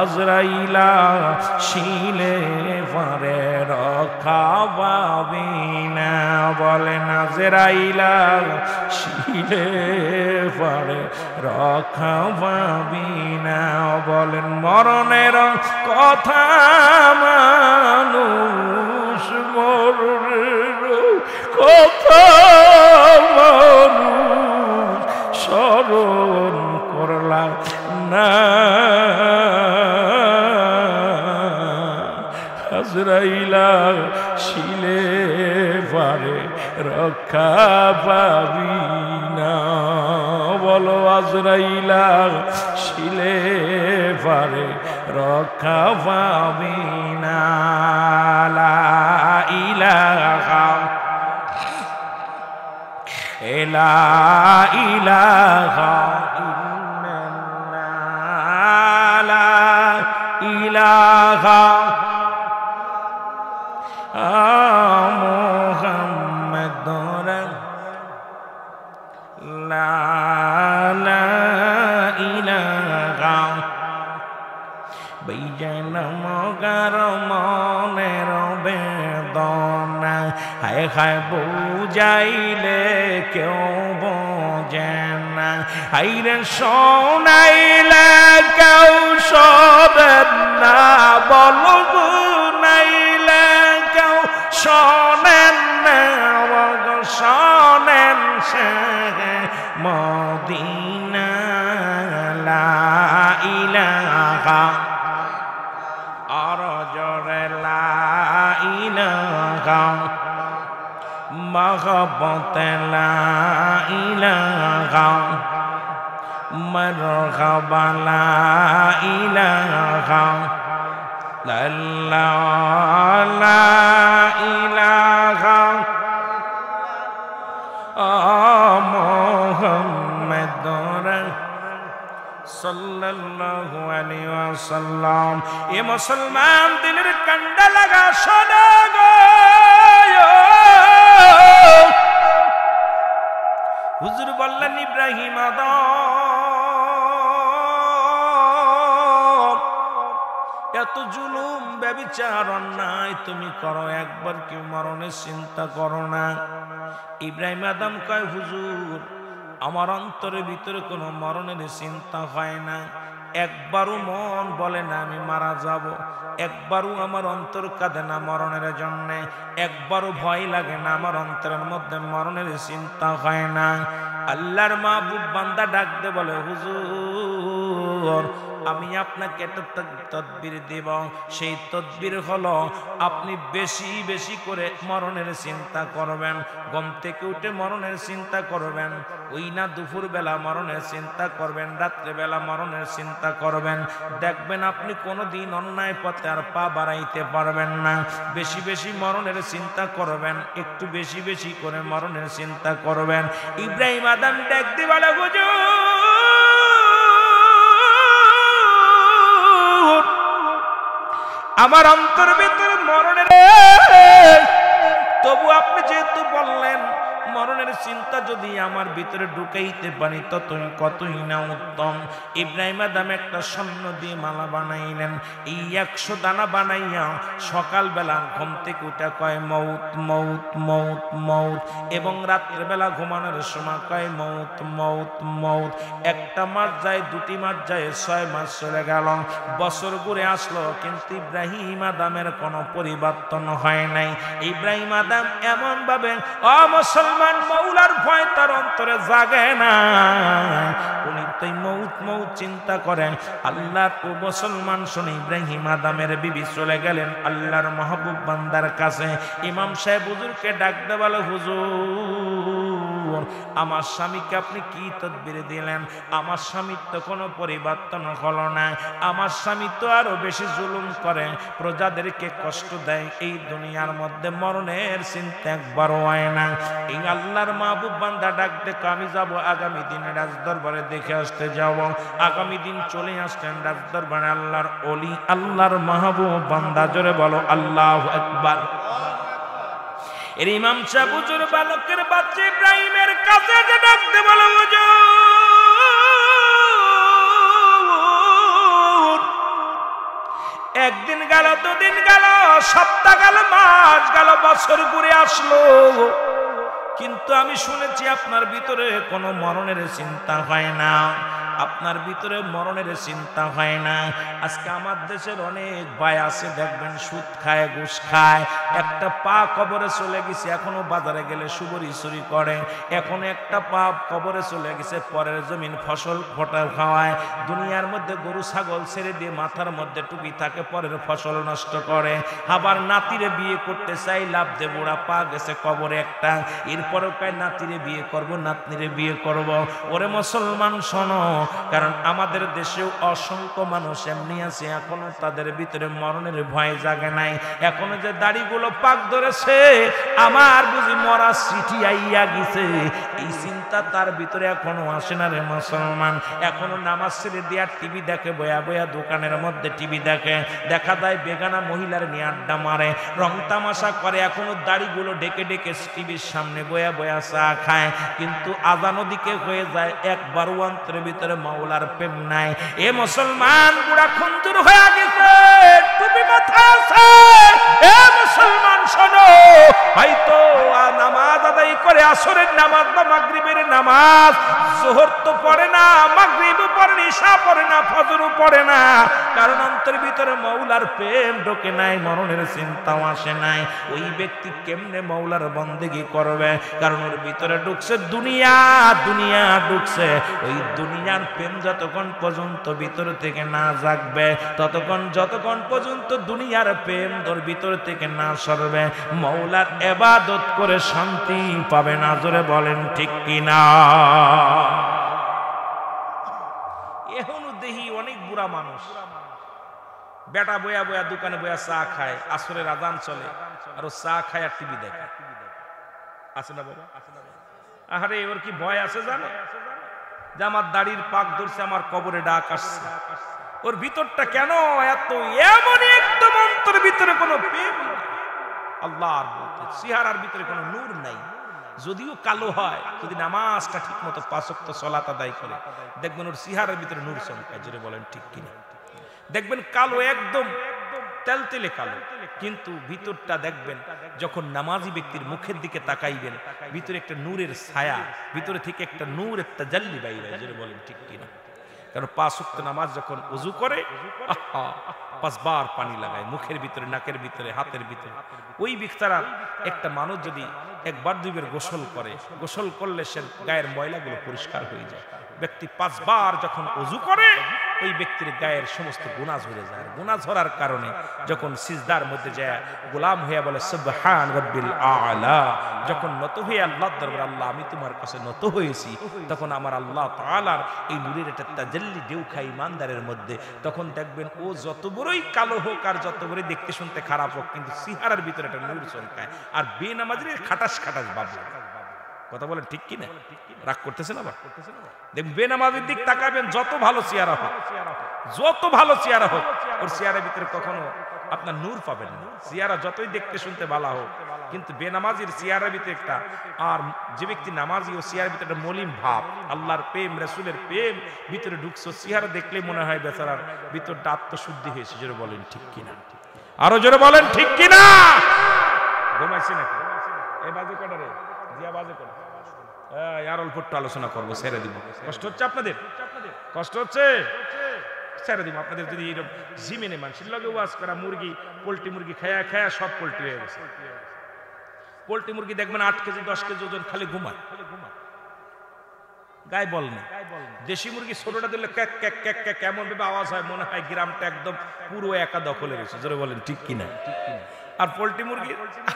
আজরাইলা শিলে পারে রক্ষা পাবি না বলেন আজরাইলা শিলে পারে রক্ষা পাবি না বলেন মরণের কথা মানুষ মরণের কথা মানুষ স্মরণ করলাম না আজরাইলা শিলে পারে রক্ষা পাবি না বলো আজরাইলা শিলে পারে রক্ষা পাবি না লা ইলাহা লা ইলাহা ইল্লাল্লাহ লা ইলাহা মুহাম্মাদুর লা ইলাহা বেজান মগার মনের বেদনা হায় হায় বউ বুঝাইলে কেউ বোঝে না, আইরে শোনাইলে কেউ শোনেন না, বলো নাইলে কেউ শোনেন না, শোনেন সে মদিনা লা ইলাহা আর জোরে লা ইলাহা মহব্বতে লা ইলাহা মারহাবা লা ইলাহা লা ইলাহা মুহাম্মাদুর সাল্লাল্লাহু আলাইহি ওয়াসাল্লাম। এ মুসলমান দিলের কান্ডা লাগা শোনো গো, হুজুর বললেন ইব্রাহিম আদম এত জুলুম ব্যভিচার অন্যায় তুমি করো, একবার কি মরণের চিন্তা করো না? ইব্রাহিম আদম কয় হুজুর আমার অন্তরের ভিতরে কোনো মরণের চিন্তা হয় না, একবারও মন বলে না আমি মারা যাব, একবারও আমার অন্তর কাঁদে না মরণের জন্য, একবারও ভয় লাগে না, আমার অন্তরের মধ্যে মরণের চিন্তা হয় না। আল্লাহর মাহবুব বান্দা ডাক দে বলে হুজুর আমি আপনাকে একটা তদবির দেব, সেই তদবির হলো আপনি বেশি বেশি করে মরণের চিন্তা করবেন, ঘুম থেকে উঠে মরণের চিন্তা করবেন, ওই না দুপুর বেলা মরণের চিন্তা করবেন, রাত্রে বেলা মরণের চিন্তা করবেন, দেখবেন আপনি কোনোদিন অন্যায় পথে আর পা বাড়াইতে পারবেন না। বেশি বেশি মরণের চিন্তা করবেন, একটু বেশি বেশি করে মরণের চিন্তা করবেন। ইব্রাহিম আদম ডাক দিয়ে বলে হুজুর আমার অন্তর ভিতরে মরণের, তবু আপনি যেহেতু বললেন মরণের চিন্তা যদি আমার ভিতরে ঢুকাইতে পারি কতই না উত্তম। ইব্রাহিম আদম একটা স্বর্ণ দিয়ে মালা বানাইলেন, এই 100 দানা বানাইয়া সকালবেলা ঘুম থেকে উঠে কয় মৌত মৌত মৌত মৌত, এবং রাত্রেবেলা ঘুমানোর সময় কয় মৌত মৌত মৌত। একটা মাস যায়, 2টি মাস যায়, 6 মাস চলে গেল, বছর ঘুরে আসলো, কিন্তু ইব্রাহিম আদমের কোনো পরিবর্তন হয় নাই। ইব্রাহিম আদম এমন ভাবে মুসলমান মৌলার ভয় তার অন্তরে জাগে না, উনি তো মৌত মৌত চিন্তা করেন। আল্লাহর ও মুসলমান শুনে ইব্রাহিম আদমের বিবি চলে গেলেন আল্লাহর মাহবুব বান্দার কাছে। ইমাম সাহেব হুজুরকে ডাক দে বলে হুজুর আমার স্বামীকে আপনি কি তদবির দিলেন? আমার স্বামীর তো কোনো পরিবর্তন হলো না, আমার স্বামী তো আরো বেশি জুলুম করে, প্রজাদেরকে কষ্ট দেয়, এই দুনিয়ার মধ্যে মরণের চিন্তা একবারও হয় না। এই আল্লাহর মাহবুব বান্দা ডাক দেখো আমি যাব আগামী দিনে রাজদরবারে দেখে আসতে যাব। আগামী দিন চলে আসলেন রাজদরবারে আল্লাহর ওলি আল্লাহর মাহবুব বান্দা, জোরে বলো আল্লাহু আকবার। এর ইমাম সাহেব হুজুর বালকের বাচ্চা ইব্রাহিমের কাছে যে ডাকতে বলো হুজুর একদিন গেল, 2 দিন গেল, সপ্তাহ গেল, মাস গেল, বছর ঘুরে আসলো, কিন্তু আমি শুনেছি আপনার ভিতরে কোনো মরণের চিন্তা হয় না, আপনার ভিতরে মরণের চিন্তা হয় না। আজকে আমার দেশের অনেক ভাই আছে দেখবেন সুদ খায়, ঘুষ খায়, একটা পা কবরে চলে গেছে, এখনো বাজারে গেলে সুবরি চুরি করে, এখনো একটা পা কবরে চলে গেছে, পরের জমিন ফসল ফটা খাওয়ায়, দুনিয়ার মধ্যে গরু ছাগল ছেড়ে দিয়ে মাথার মধ্যে টুপি থাকে, পরের ফসল নষ্ট করে, আবার নাতিরে বিয়ে করতে চাই, লাভ দে বুড়া পা গেছে কবরে একটা, এরপরেও কয় নাতিরে বিয়ে করব, নাতনিরে বিয়ে করব। ওরে মুসলমান শোনো, কারণ আমাদের দেশেও অসংখ্য মানুষ এমনি আছে এখনো তাদের ভিতরে মরণের ভয় জাগে নাই, এখনো যে দাড়িগুলো পাক ধরেছে আমার বুঝি মরা চিঠি আইয়া গেছে, এই চিন্তা তার ভিতরে এখনো আসে না রে মুসলমান। এখনো নামাজ ছেড়ে দিয়া টিভি দেখে, বয়া বয়া দোকানের মধ্যে টিভি দেখে, দেখা যায় বেগানা মহিলার নিয়ে আড্ডা মারে, রং তামাশা করে, এখনো দাড়িগুলো ডেকে ডেকে টিভির সামনে বয়া বয়া চা খায়, কিন্তু আজানো দিকে হয়ে যায়, একবারও অন্তরের ভিতরে মাওলার প্রেম নাই। এ মুসলমান বুড়া খুন্দুর হয়ে গেছে, টুপি মাথা আছে, এ মুসলমান শোনো, হয়তো নামাজ আদায় করে আসরের নামাজ বা মাগরিবের নামাজ, যোহর তো পড়ে না, মাগরিবও পড়ে না, ইশা পড়ে না, ফজরও পড়ে না, কারণ অন্তরের ভিতরে মওলার প্রেম ঢোকে নাই, মরণের চিন্তাও আসে নাই। ওই ব্যক্তি কেমনে মওলার বন্দেগী করবে? কারণ ওর ভিতরে ঢুকছে দুনিয়া, দুনিয়া ঢুকছে। ওই দুনিয়ার প্রেম যতক্ষণ পর্যন্ত ভিতর থেকে না জাগবে, যতক্ষণ পর্যন্ত দুনিয়ার প্রেম তোর ভিতর থেকে না সরবে, মওলার ইবাদত করে শান্তি পাবে না। জোরে বলেন ঠিক কিনা? এখনো দেখি অনেক বুড়া মানুষ বেটা বয়া বয়া দোকানে বয়া চা খায়, আসরের আজান চলে আর ও চা খায় আর টিভি দেখে। আছে না বাবা? আরে ওর কি ভয় আছে জানে যে আমার দাড়ির পাক ধরছে, আমার কবরে ডাক আসছে? ওর ভিতরটা কেন এত এমন একদম অন্তরের ভিতরে কোনো প্রেম নেই। আল্লাহর বলতে চেহারার ভিতরে কোনো নূর নাই। যদিও কালো হয়, যদি নামাজটা ঠিক মতো 5 ওয়াক্ত সালাত আদায় করে, দেখবেন ওর চেহারার ভিতরে নূর চমকায়। জোরে বলেন ঠিক কিনা? দেখবেন কালো একদম তেলতেলে কালো, কিন্তু ভিতরটা দেখবেন যখন নামাজি ব্যক্তির মুখের দিকে তাকাইবেন, ভিতরে একটা নূরের ছায়া, ভিতরে থেকে একটা নূর, একটা জাল্লি বাইরে। জোরে বলেন ঠিক কিনা? কারণ 5 ওয়াক্ত নামাজ যখন ওযু করে, 5 বার পানি লাগায় মুখের ভিতরে, নাকের ভিতরে, হাতের ভিতরে। ওই ব্যক্তিরা একটা মানুষ যদি 1 বার 2 বার গোসল করে, গোসল করলে সে গায়ের ময়লাগুলো পরিষ্কার হয়ে যায়। ব্যক্তি 5 বার যখন ওযু করে, ওই ব্যক্তির গায়ের সমস্ত গুনাহ ঝরে যায়। গুনাহ ঝরার কারণে যখন সিজদার মধ্যে যায় গোলাম হয়ে বলে সুবহান রাব্বিল আলা, যখন নত হয়ে আল্লাহর দরবারে, আল্লাহ আমি তোমার কাছে নত হয়েছি, তখন আমার আল্লাহ তাআলার এই নূরের একটা তাজাল্লি ঢেউ খায় ইমানদারের মধ্যে। তখন দেখবেন ও যত বড়ই কালো হোক আর যত বড়ই দেখতে শুনতে খারাপ হোক, কিন্তু চেহারার ভিতরে একটা নূর চমকায়। আর বেনামাজির খাটাস খাটাস বাবু। কথা বলেন ঠিক কিনা? রাগ করতেছেন আবার? দেখবেন বেনামাজির দিক তাকাবেন, যত ভালো চেহারা হোক, যত ভালো চেহারা হোক, ওর চেহারার ভিতরে কখনো আপনার নূর পাবেন না। চেহারা যতই দেখতে শুনতে ভালো হোক, কিন্তু বেনামাজির চেহারার ভিতরে একটা, আর যে ব্যক্তি নামাজি, ও চেহারার ভিতরে একটা মলিন ভাব, আল্লাহর প্রেম, রাসূলের প্রেম ভিতরে ঢুকছে। চেহারা দেখলেই মনে হয় বেচারার ভিতরটা আত্মশুদ্ধি হয়েছে। জোরে বলেন ঠিক কিনা? আরো জোরে বলেন ঠিক কিনা? ঘুমাইছে নাকি? এই বাজে কটা রে? জিয়া বাজে কটা? আর অল্প একটু আলোচনা করবো, ছেড়ে দিব। কষ্ট হচ্ছে আপনাদের? কষ্ট হচ্ছে? ছেড়ে দিব। আপনাদের যদি এরকম জিমেনে মানুষের লগে ওয়াজ করা, মুরগি, পোল্ট্রি মুরগি খায়া খায়া সব পোল্ট্রি হয়ে গেছে। পোল্ট্রি মুরগি দেখবেন 8 কেজি 10 কেজি ওজন, খালি ঘুমায়, গায়ে বল নেই। দেশি মুরগি ছোটটা দিলে ক্যাক ক্যাক ক্যাক ক্যাক এমন ভাবে আওয়াজ হয়, মনে হয় গ্রামটা একদম পুরো একা দখলে রয়েছে। জোরে বলেন ঠিক কিনা? আর পোল্ট্রি মুরগি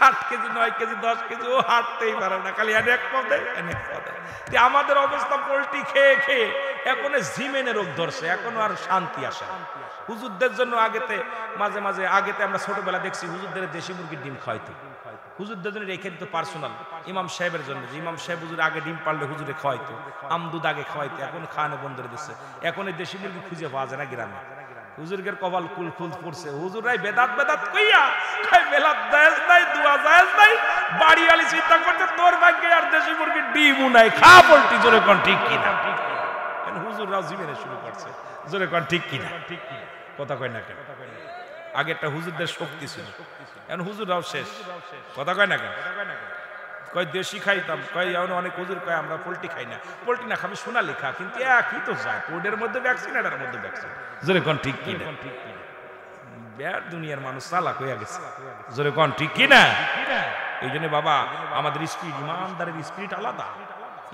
8 কেজি 9 কেজি 10 কেজি ও হাঁটতেই পারে না, খালি এক পদে অনেক পদে। আমাদের অবস্থা পোল্ট্রি খেয়ে খেয়ে এখন জিমেনে রোগ ধরছে, এখনো আর শান্তি আসে। হুজুরদের জন্য আগেতে মাঝে মাঝে আগেতে আমরা ছোটবেলা দেখছি হুজুরদের দেশি মুরগির ডিম খাওয়াইতো। হুজুরদের জন্য রেখে দিত পার্সোনাল, ইমাম সাহেবের জন্য, যে ইমাম সাহেব হুজুর আগে ডিম পারলে হুজুরে খাওয়াইতো, আমদুদ আগে খাওয়াইতো, এখন খাওয়ানো বন্ধ করে দিচ্ছে। এখন এই দেশি মুরগি খুঁজে পাওয়া যায় না গ্রামে। হুজুরের কপাল কুল ফুল পড়ছে, হুজুরাই বেদাত বেদাত কইয়া কই মেলাত জায়েজ নাই, দুয়া জায়েজ নাই, বাড়ি আলি চিন্তা করতে তোর ভাগ্যে আর দেশি মুরগির ডিমও নাই, খা পোল্ট্রি। জোরে কোন ঠিক কিনা? হুজুররাও জীবনে শুরু করছে। জোরে কোন ঠিক কিনা? কথা কয় না কেন? আগে একটা হুজুরদের শক্তি ছিল, এখন হুজুররাও শেষ। কথা কয় না কেন? কয় দেশি খাইতাম, কয় এখন অনেক হুজুর কয় আমরা পোল্ট্রি খাই না। পোল্ট্রি না খাবি সোনালি খা, কিন্তু একই তো যায়, ওদের মধ্যে ভ্যাকসিন, এটার মধ্যে ভ্যাকসিন। জোরে কোন ঠিক কিনা? বেয়ার দুনিয়ার মানুষ চালাক হয়ে গেছে। জোরে কোন ঠিক কিনা? এই জন্য বাবা আমাদের স্পিরিট, ইমানদারের স্পিরিট আলাদা।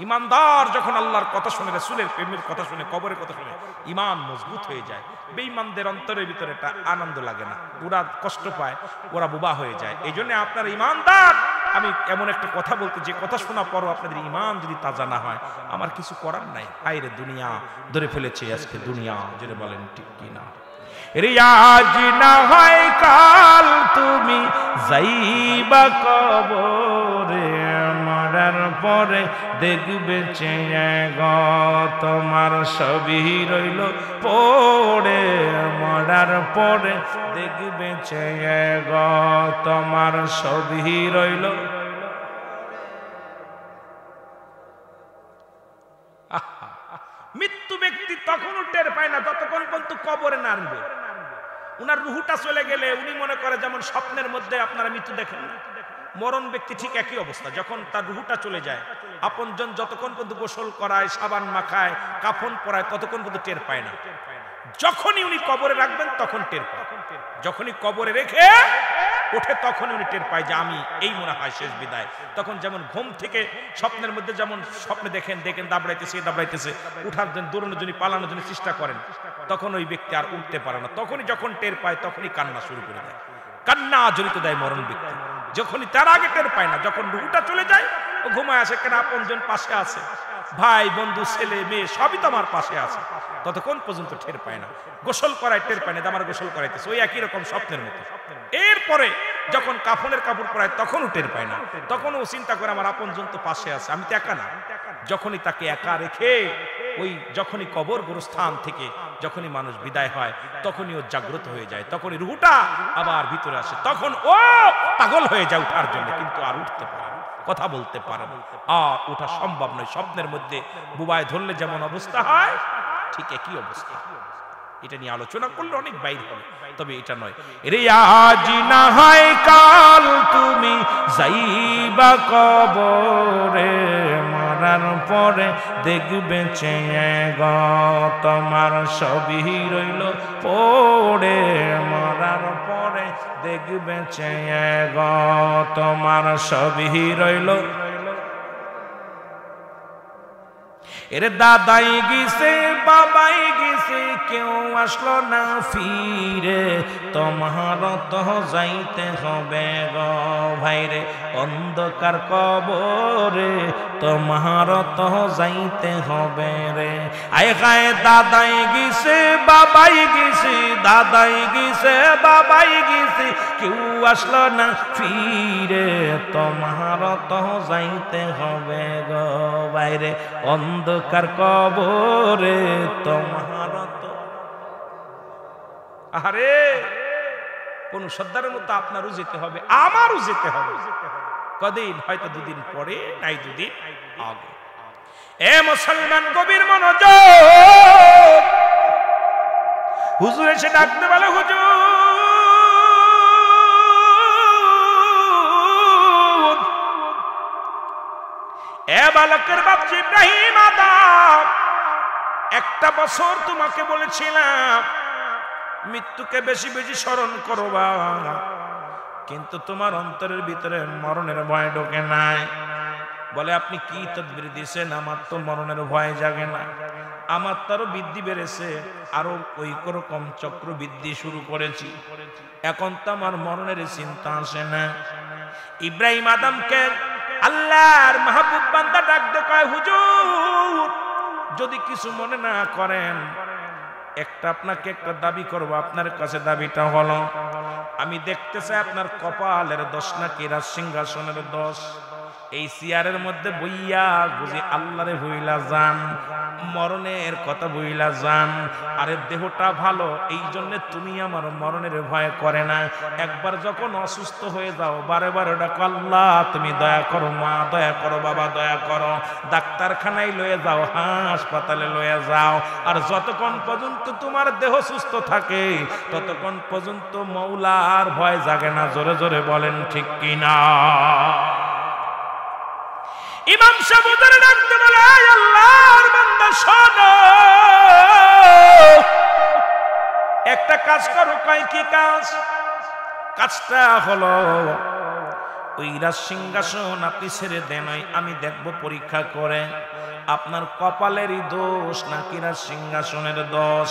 ইমানদার যখন আল্লাহর কথা শুনে, রাসূলের প্রেমের কথা শুনে, কবরের কথা শুনে, ইমান মজবুত হয়ে যায়। বেঈমানদের অন্তরের ভিতরে একটা আনন্দ লাগে না, ওরা কষ্ট পায়, ওরা বোবা হয়ে যায়। এই জন্য আপনার ইমানদার, আমি এমন একটা কথা বলতে, যে কথা শোনা পরও আপনাদের ইমান যদি তাজা না হয়, আমার কিছু করার নাই। হায়রে দুনিয়া ধরে ফেলেছে আজকে দুনিয়া। জোরে বলেন ঠিক কিনা? রিয়াজ না হয় কাল তুমি যাইবা কবরে, মরার পরে দেখবে চেয়ে গো তোমার সবই রইল পড়ে, মরার পরে দেখবে চেয়ে গো তোমার সবই রইল। মৃত্যু ব্যক্তি তখনও টের পায় না যতক্ষণ পর্যন্ত কবরে না আনবে। উনার রুহুটা চলে গেলে উনি মনে করে, যেমন স্বপ্নের মধ্যে আপনারা মৃত্যু দেখেন না, মরণ ব্যক্তি ঠিক একই অবস্থা, যখন তার রুহটা চলে যায় আপনজন যতক্ষণ পর্যন্ত গোসল করায়, সাবান মাখায়, কাফন পরায়, ততক্ষণ পর্যন্ত টের পায় না। যখনই উনি কবরে রাখবেন তখন টের পায়। যখনই কবরে রেখে ওঠে তখন উনি টের পায় যে আমি এই মনে হয় শেষ বিদায়। তখন যেমন ঘুম থেকে স্বপ্নের মধ্যে যেমন স্বপ্নে দেখেন দাবড়াইতেছে, উঠার জন্য, দৌড়ানোর জন্য, পালানোর জন্য চেষ্টা করেন, তখন ওই ব্যক্তি আর উঠতে পারে না। তখনই যখন টের পায় তখনই কান্না শুরু করে দেয়, কান্না জড়িত দেয় মরণ ব্যক্তি। যখনই তার আগে টের পায় না, যখন রুহটা চলে যায় ও ঘুমায় আসে, কেন আপনজন পাশে আছে, ভাই বন্ধু ছেলে মেয়ে সবই তো আমার পাশে আছে, ততক্ষণ পর্যন্ত টের পায় না। গোসল করায় টের পায় না, আমার গোসল করাইতেছে, ওই একই রকম স্বপ্নের মতো। এরপরে যখন কাফনের কাপড় পরায় তখনও টের পায় না, তখনও চিন্তা করে আমার আপনজন তো পাশে আছে, আমি তো একা না। যখনই তাকে একা রেখে ওই যখনই কবর গোরস্থান থেকে যখনই মানুষ বিদায় হয় তখনই ও জাগ্রত হয়ে যায়, তখনই রুহটা আবার ভিতরে আসে, তখন ও পাগল হয়ে যায় উঠার জন্য, কিন্তু আর উঠতে পারে না, কথা বলতে পারে না, আর ওঠা সম্ভব নয়। স্বপ্নের মধ্যে বুবায় ধরলে যেমন অবস্থা হয় ঠিক একই অবস্থা। এটা নিয়ে আলোচনা করলে অনেক বাইরে হবে, তবে এটা নয়। রে আজ না হয় কাল তুমি যাইবা কবরে, মরার পরে দেখবে চেয়ে গো তোমার সবই রইল পড়ে, মরার পরে দেখবে চেয়ে গো তোমার সবই রইল। এরে দাদাই গেছে বাবাই গেছে কেউ আসলো না ফিরে, তোমার তো যাইতে হবে গো ভাইরে অন্ধকার কবরে, তোমার তো যাইতে হবে রে। আয় গায়ে দাদাই গেছে বাবাই গেছে, দাদাই গেছে বাবাই গেছে কেউ আসলো না ফিরে, তোমার তো যাইতে হবে গো ভাইরে অন্ধকার কবরে, তোমার তো। আরে কোন শ্রদ্ধার মতো আপনারও যেতে হবে, আমারও যেতে হবে। কদিন হয়তো দুদিন পরে, নাই দুদিন আগে। এ মুসলমান গভীর মনোযোগ, হুজুর এসে ডাকতে বলে, হুজুর এ বালকের বাপ ইব্রাহিম আদম, একটা বছর তোমাকে বলেছিলাম মৃত্যুকে বেশি বেশি স্মরণ করবা, কিন্তু তোমার অন্তরের ভিতরে মরণের ভয় ঢোকে নাই। বলে আপনি কি তদবির দিয়েছেন, আমার তো মরণের ভয় জাগে না, আমার তো আরো বৃদ্ধি বেড়েছে, আরো ওই রকম চক্র বৃদ্ধি শুরু করেছি, এখন তো আমার মরণের চিন্তা আসে না। ইব্রাহিম আদমকে আল্লাহর মাহবুব বান্দা ডাক দেখায়, হুজুর যদি কিছু মনে না করেন একটা আপনাকে একটা দাবি করব। আপনার কাছে দাবিটা হলো, আমি দেখতে চাই আপনার কপালের দোষ নাকি রাজ সিংহাসনের দোষ। এই চেয়ারের মধ্যে বইয়া বুঝি আল্লাহরে ভুইলা যান, মরণের কথা ভুইলা যান। আরে দেহটা ভালো, এই জন্য তুমি আমার মরণের ভয় করে না। একবার যখন অসুস্থ হয়ে যাও বারে বারে ডাকো, আল্লাহ তুমি দয়া করো, মা দয়া করো, বাবা দয়া করো, ডাক্তারখানায় লয়ে যাও, হাসপাতালে লয়ে যাও। আর যতক্ষণ পর্যন্ত তোমার দেহ সুস্থ থাকে ততক্ষণ পর্যন্ত মওলার ভয় জাগে না। জোরে জোরে বলেন ঠিক কিনা? ইমাম সাহেব ওদের ডাকতে বলে, আল্লাহর বান্দা শোনো, একটা কাজ করো। কয় কি কাজ? কাজটা হলো ওই রাজ সিংহাসন আপনি ছেড়ে দেন, আমি দেখবো পরীক্ষা করে আপনার কপালেরই দোষ নাকি রাজ সিংহাসনের দোষ।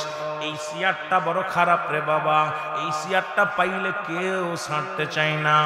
এই চেয়ারটা বড় খারাপ রে বাবা, এই চেয়ারটা পাইলে কেউ ছাড়তে চায় না।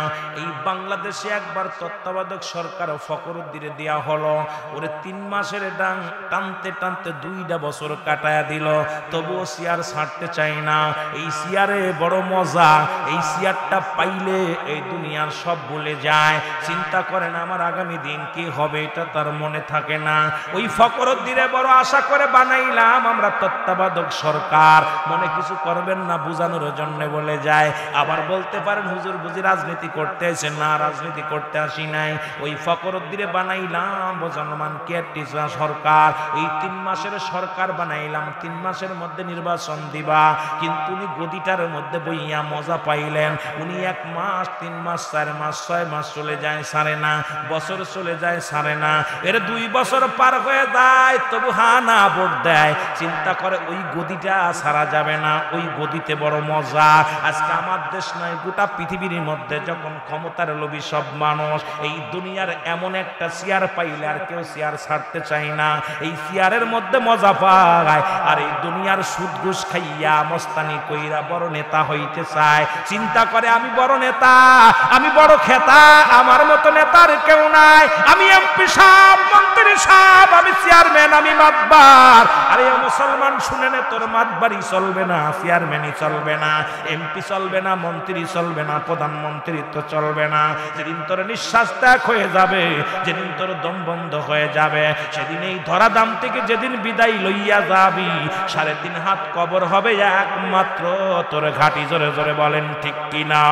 এই বাংলাদেশে একবার তত্ত্বাবধায়ক সরকার ফখরুদ্দিনে দেয়া হলো, ওরে 3 মাসের ডাং টানতে টানতে 2টা বছর কাটায়া দিল, তবুও চেয়ার ছাড়তে চায় না। এই চেয়ারে বড় মজা, এই চেয়ারটা পাইলে এই দুনিয়ার সব ভুলে যায়। চিন্তা করেন আমার আগামী দিন কি হবে এটা তার মনে থাকে না। ওই ফখরুদ্দিনে বড় আশা করে বানাইলাম আমরা তত্ত্বাবধায়ক সরকার, মনে কিছু করবেন না বুঝানোর জন্য বলে যায়। আবার বলতে পারেন হুজুর বুঝি রাজনীতি করতে আসেন, না রাজনীতি করতে আসি নাই, ওই ফখরুদ্দিনে বানাইলাম মুসলমান কেয়ারটেকার সরকার। এই 3 মাসের সরকার বানাইলাম, 3 মাসের মধ্যে নির্বাচন দিবা। কিন্তু উনি গদিটার মধ্যে বইয়া মজা পাইলেন। উনি 1 মাস 3 মাস 4 মাস 6 মাস চলে যায় সারে না, বছর চলে যায় সারে না, এর 2 বছর পার হয়ে যায় তবু হানা ভোট দেয়। চিন্তা করে ওই গদিটা সারা যাবে না, ওই গদিতে বড় মজা। আজকে আমার দেশ নয় গোটা পৃথিবীর মধ্যে যখন ক্ষমতার লোভী সব মানুষ এই দুনিয়ার এমন একটা চেয়ার পাইলে আর কেউ চেয়ার ছাড়তে চায় না, এই চেয়ারের মধ্যে মজা পায়। আর এই দুনিয়ার সুদ ঘুষ খাইয়া মস্তানি কইরা বড় নেতা হইতে চায়। চিন্তা করে আমি বড় নেতা, আমি বড় খেতা, আমার মতো নেতার কেউ নাই, আমি এমপি সাহেব, মন্ত্রী সাহেব, আমি চেয়ারম্যান, আমি মাতবার। আরে মুসলমান শুনে নে, তোর মাতবাড়ি চলবে না, চেয়ারম্যানই চলবে না, এমপি চলবে না, মন্ত্রী চলবে না, প্রধানমন্ত্রী তো চলবে না। যেদিন তোর নিঃশ্বাস ত্যাগ হয়ে যাবে, যেদিন তোর দম বন্ধ হয়ে যাবে, সেদিন এই ধরাধাম থেকে যেদিন বিদায় লইয়া যাবি, 3.5 হাত কবর হবে একমাত্র তোর ঘাটি। জোরে জোরে বলেন ঠিক কিনা?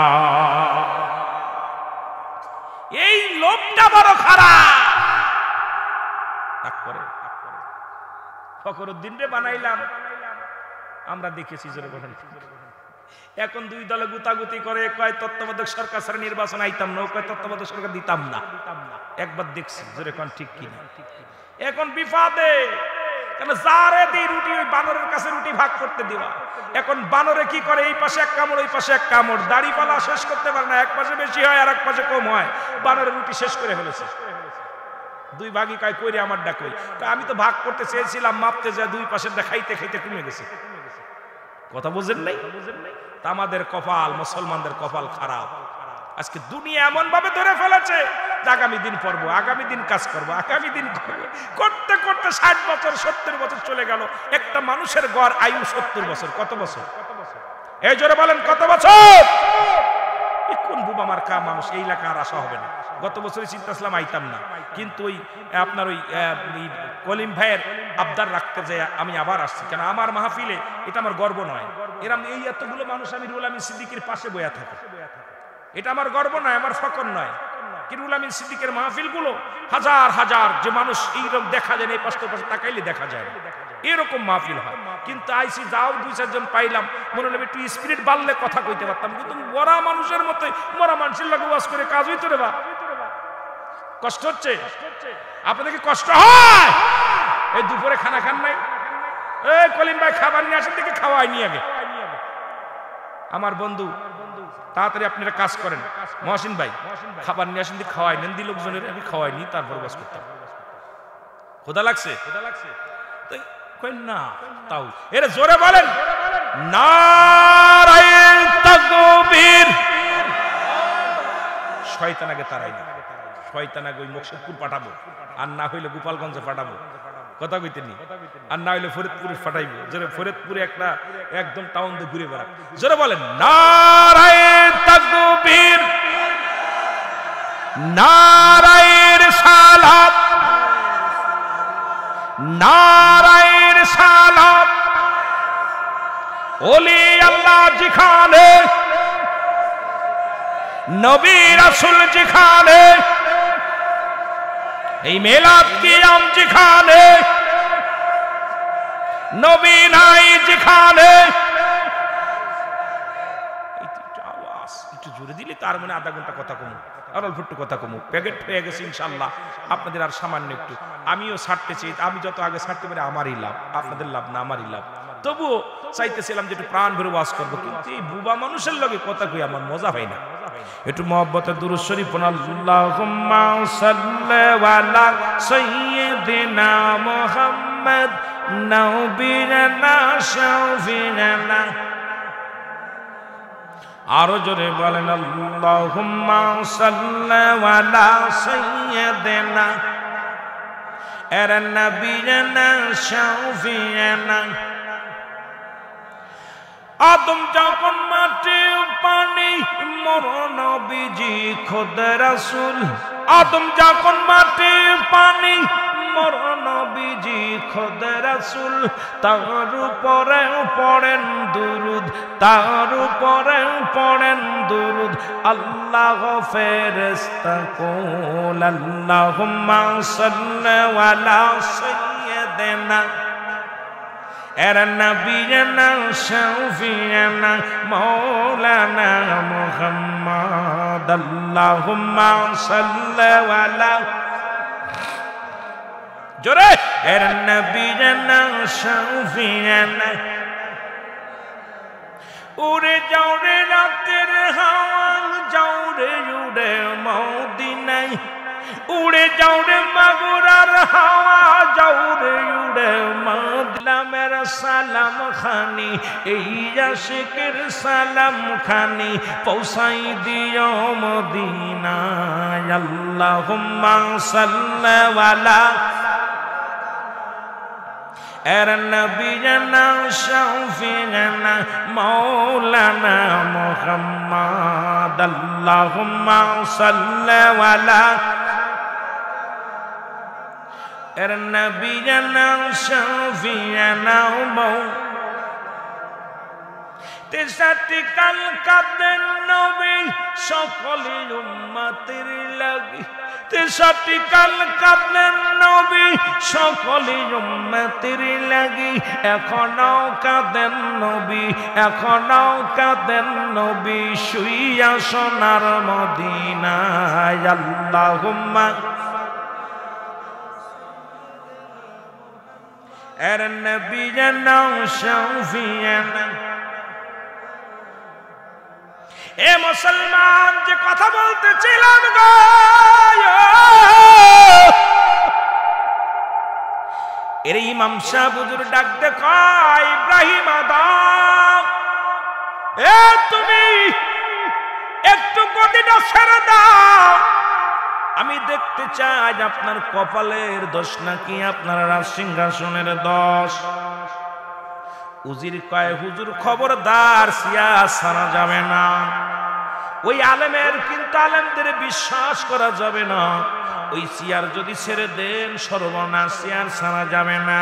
এই লোভটা বড় খারাপ। ফখরুদ্দিনরে বানাইলাম আমরা দেখেছি, জোরে বলেন। এখন 2 দলে গুতাগুতি করে, কয় তত্ত্বাবধায়ক সরকার ছাড়া নির্বাচন আইতাম না, কয় তত্ত্বাবধায়ক সরকার দিতাম না। একবার দেখছি, জোরে কোন ঠিক কিনা? এখন বিফাদে, কেন যারে দি রুটি ওই বানরের কাছে রুটি ভাগ করতে দিবা। এখন বানরে কি করে, এই পাশে 1 কামড় ওই পাশে 1 কামড়, দাড়িপালা শেষ করতে পারে না, এক পাশে বেশি হয় আর এক পাশে কম হয়। বানরের রুটি শেষ করে ফেলেছে। 2 ভাগই কয় কইরে আমার ডাকই, আমি তো ভাগ করতে চেয়েছিলাম, মাপতে যায় 2 পাশের খাইতে খাইতে কমে গেছে। কথা বুঝেন নাই? তা আমাদের কপাল, মুসলমানদের কপাল খারাপ। আজকে দুনিয়া এমন ভাবে ধরে ফেলেছে, আগামী দিন পড়বো, আগামী দিন কাজ করবো, আগামী দিন করতে করতে 60 বছর 70 বছর চলে গেল। একটা মানুষের গড় আয়ু 70 বছর। কত বছর? এই জোরে বলেন কত বছর? কোন বুবা আমার কা মানুষ এই এলাকা আর আসা হবে না। গত বছরই চিন্তা ছিলাম আইতাম না, কিন্তু ওই আপনার ওই কলিম ভাইয়ের আবদার রাখতে যে আমি আবার আসছি। কেন আমার মাহফিলে এটা আমার গর্ব নয়, এরম এই এতগুলো মানুষ আমি রুহুল আমিন সিদ্দিকীর পাশে বইয়া থাকে, এটা আমার গর্ব নয়, আমার ফকর নয়। কি রুহুল আমিন সিদ্দিকের মাহফিল গুলো হাজার হাজার যে মানুষ এইরকম দেখা যায়, এই পাশে পাশে তাকাইলে দেখা যায় এরকম মাহফিল হয়। কিন্তু আইসি যাও 2-4 জন পাইলাম, মনে হলো একটু স্পিরিট বাড়লে কথা কইতে পারতাম, কিন্তু মরা মানুষের মতো মরা মানুষের লাগে ওয়াজ করে কাজ হইতো রে বা। কষ্ট হচ্ছে আপনাদের? কি কষ্ট হয়? এই দুপুরে খানা খান নাই? এই কলিম ভাই খাবার নিয়ে আসেন, থেকে খাওয়াই নি আগে। আমার বন্ধু তাড়াতাড়ি আপনারা কাজ করেন, মহসিন ভাই খাবার নিয়ে আসেন, দিয়ে খাওয়াই নেন, দি লোকজনের আমি খাওয়াই নি, তারপর বাস করতাম। ক্ষুধা লাগছে না, তাও এরা জোরে বলেন নারায়ে তাকবীর। শয়তান আগে তারাই না, শয়তান আগে ওই মকসুদপুর পাঠাবো, আর না হইলে গোপালগঞ্জে পাঠাবো, কথা কইতেনি, আর না হইলে ফরিদপুরে পাঠাইবো। জোরে ফরিদপুরে একটা একদম টাউন দিয়ে ঘুরে বেড়া। জোরে বলেন নারায়ে তাকবীর, নারায়ের সালাত, নারায়ের সালাত। ওলি আল্লাহ যেখানে, নবী রাসূল যেখানে, এই মিলাদ কিয়াম যেখানে, নবী নাই যেখানে। আওয়াজ একটু জোরে দিলে তার মানে আধা ঘন্টা কথা কমু, আর অল্প একটু কথা কমু, প্যাকেট হয়ে গেছে ইনশাল্লাহ। আপনাদের আর সামান্য একটু, আমিও ছাড়তে চাই, আমি যত আগে ছাড়তে পারি আমারই লাভ, আপনাদের লাভ না আমারই লাভ। তবুও চাইতেছিলাম যে একটু প্রাণ ভরে ওয়াজ করবো, কিন্তু এই বুবা মানুষের লগে কথা কই আমার মজা হয় না। একটু মহব্বতে দুরূদ শরীফ পড়ুন। আল্লাহুম্মা সাল্লি আলা সাইয়্যিদিনা মুহাম্মদ নবিয়িনা শাফিনা। আরো জোরে বলেন আল্লাহুম্মা সাল্লি আলা সাইয়্যিদিনা নবিয়িনা শাফিনা। আদম যখন মাটি পানি মর নবীজি খোদ রাসূল, আদম যখন মাটি পানি মর নবী খোদ রাসূল তার উপরে পড়েন দুরুদ তার উপরে পড়েন দুরুদ আল্লাহ ফেরেশতা কুল আল্লাহুম্মা সাল্লি আলা সাইয়্যিদিনা এর নবিয়না শাফিয়ানা মাওলানা মুহাম্মদ আল্লাহুম্মা সাল্লি আলা জোরে এর নবিয়না শাফিয়ানা উড়ে যাও রে রাতের হাওয়া যাও রে উড়ে মদিনায় উড়ে যাও রে মাগুরার হাওয়া যাও রে উড়ে মদিনামের সালাম খানি এই আশিকের সালাম খানি পৌঁছাই দিও মদিনায় আল্লাহুম্মা সাল্লি আলা এর নবিয়না শাফিয়ানা মাওলানা মুহাম্মদ আল্লাহুম্মা সাল্লি আলা এর নবিয়না শাফিয়ানা তেসাটি কাল কাঁদেন নবী সকলে উম্মতের লাগি তেসাটি কাল কাঁদেন নবী সকলে উম্মতের লাগি এখনো কাঁদেন নবী এখনো কাঁদেন নবী শুইয়া সোনার মদিনায় আল্লাহুম্মা এর নবিয়না শাফিয়ানা এ মুসলমান যে কথা বলতেছিলাম গো এর ইমাম সাহেব হুজুর ডাক দে কয় ইব্রাহিম আদম এ তুমি একটু গদিটা ছেড়ে দাও আমি দেখতে চাই আপনার কপালের দোষ নাকি আপনার রাজ সিংহাসনের দোষ উজির কয় হুজুর খবরদার সিয়া ছাড়া যাবে না ওই আলেমের কিন্তু আলেমদের বিশ্বাস করা যাবে না ওই চেয়ার যদি ছেড়ে দেন সর্বনাশ চেয়ার ছাড়া যাবে না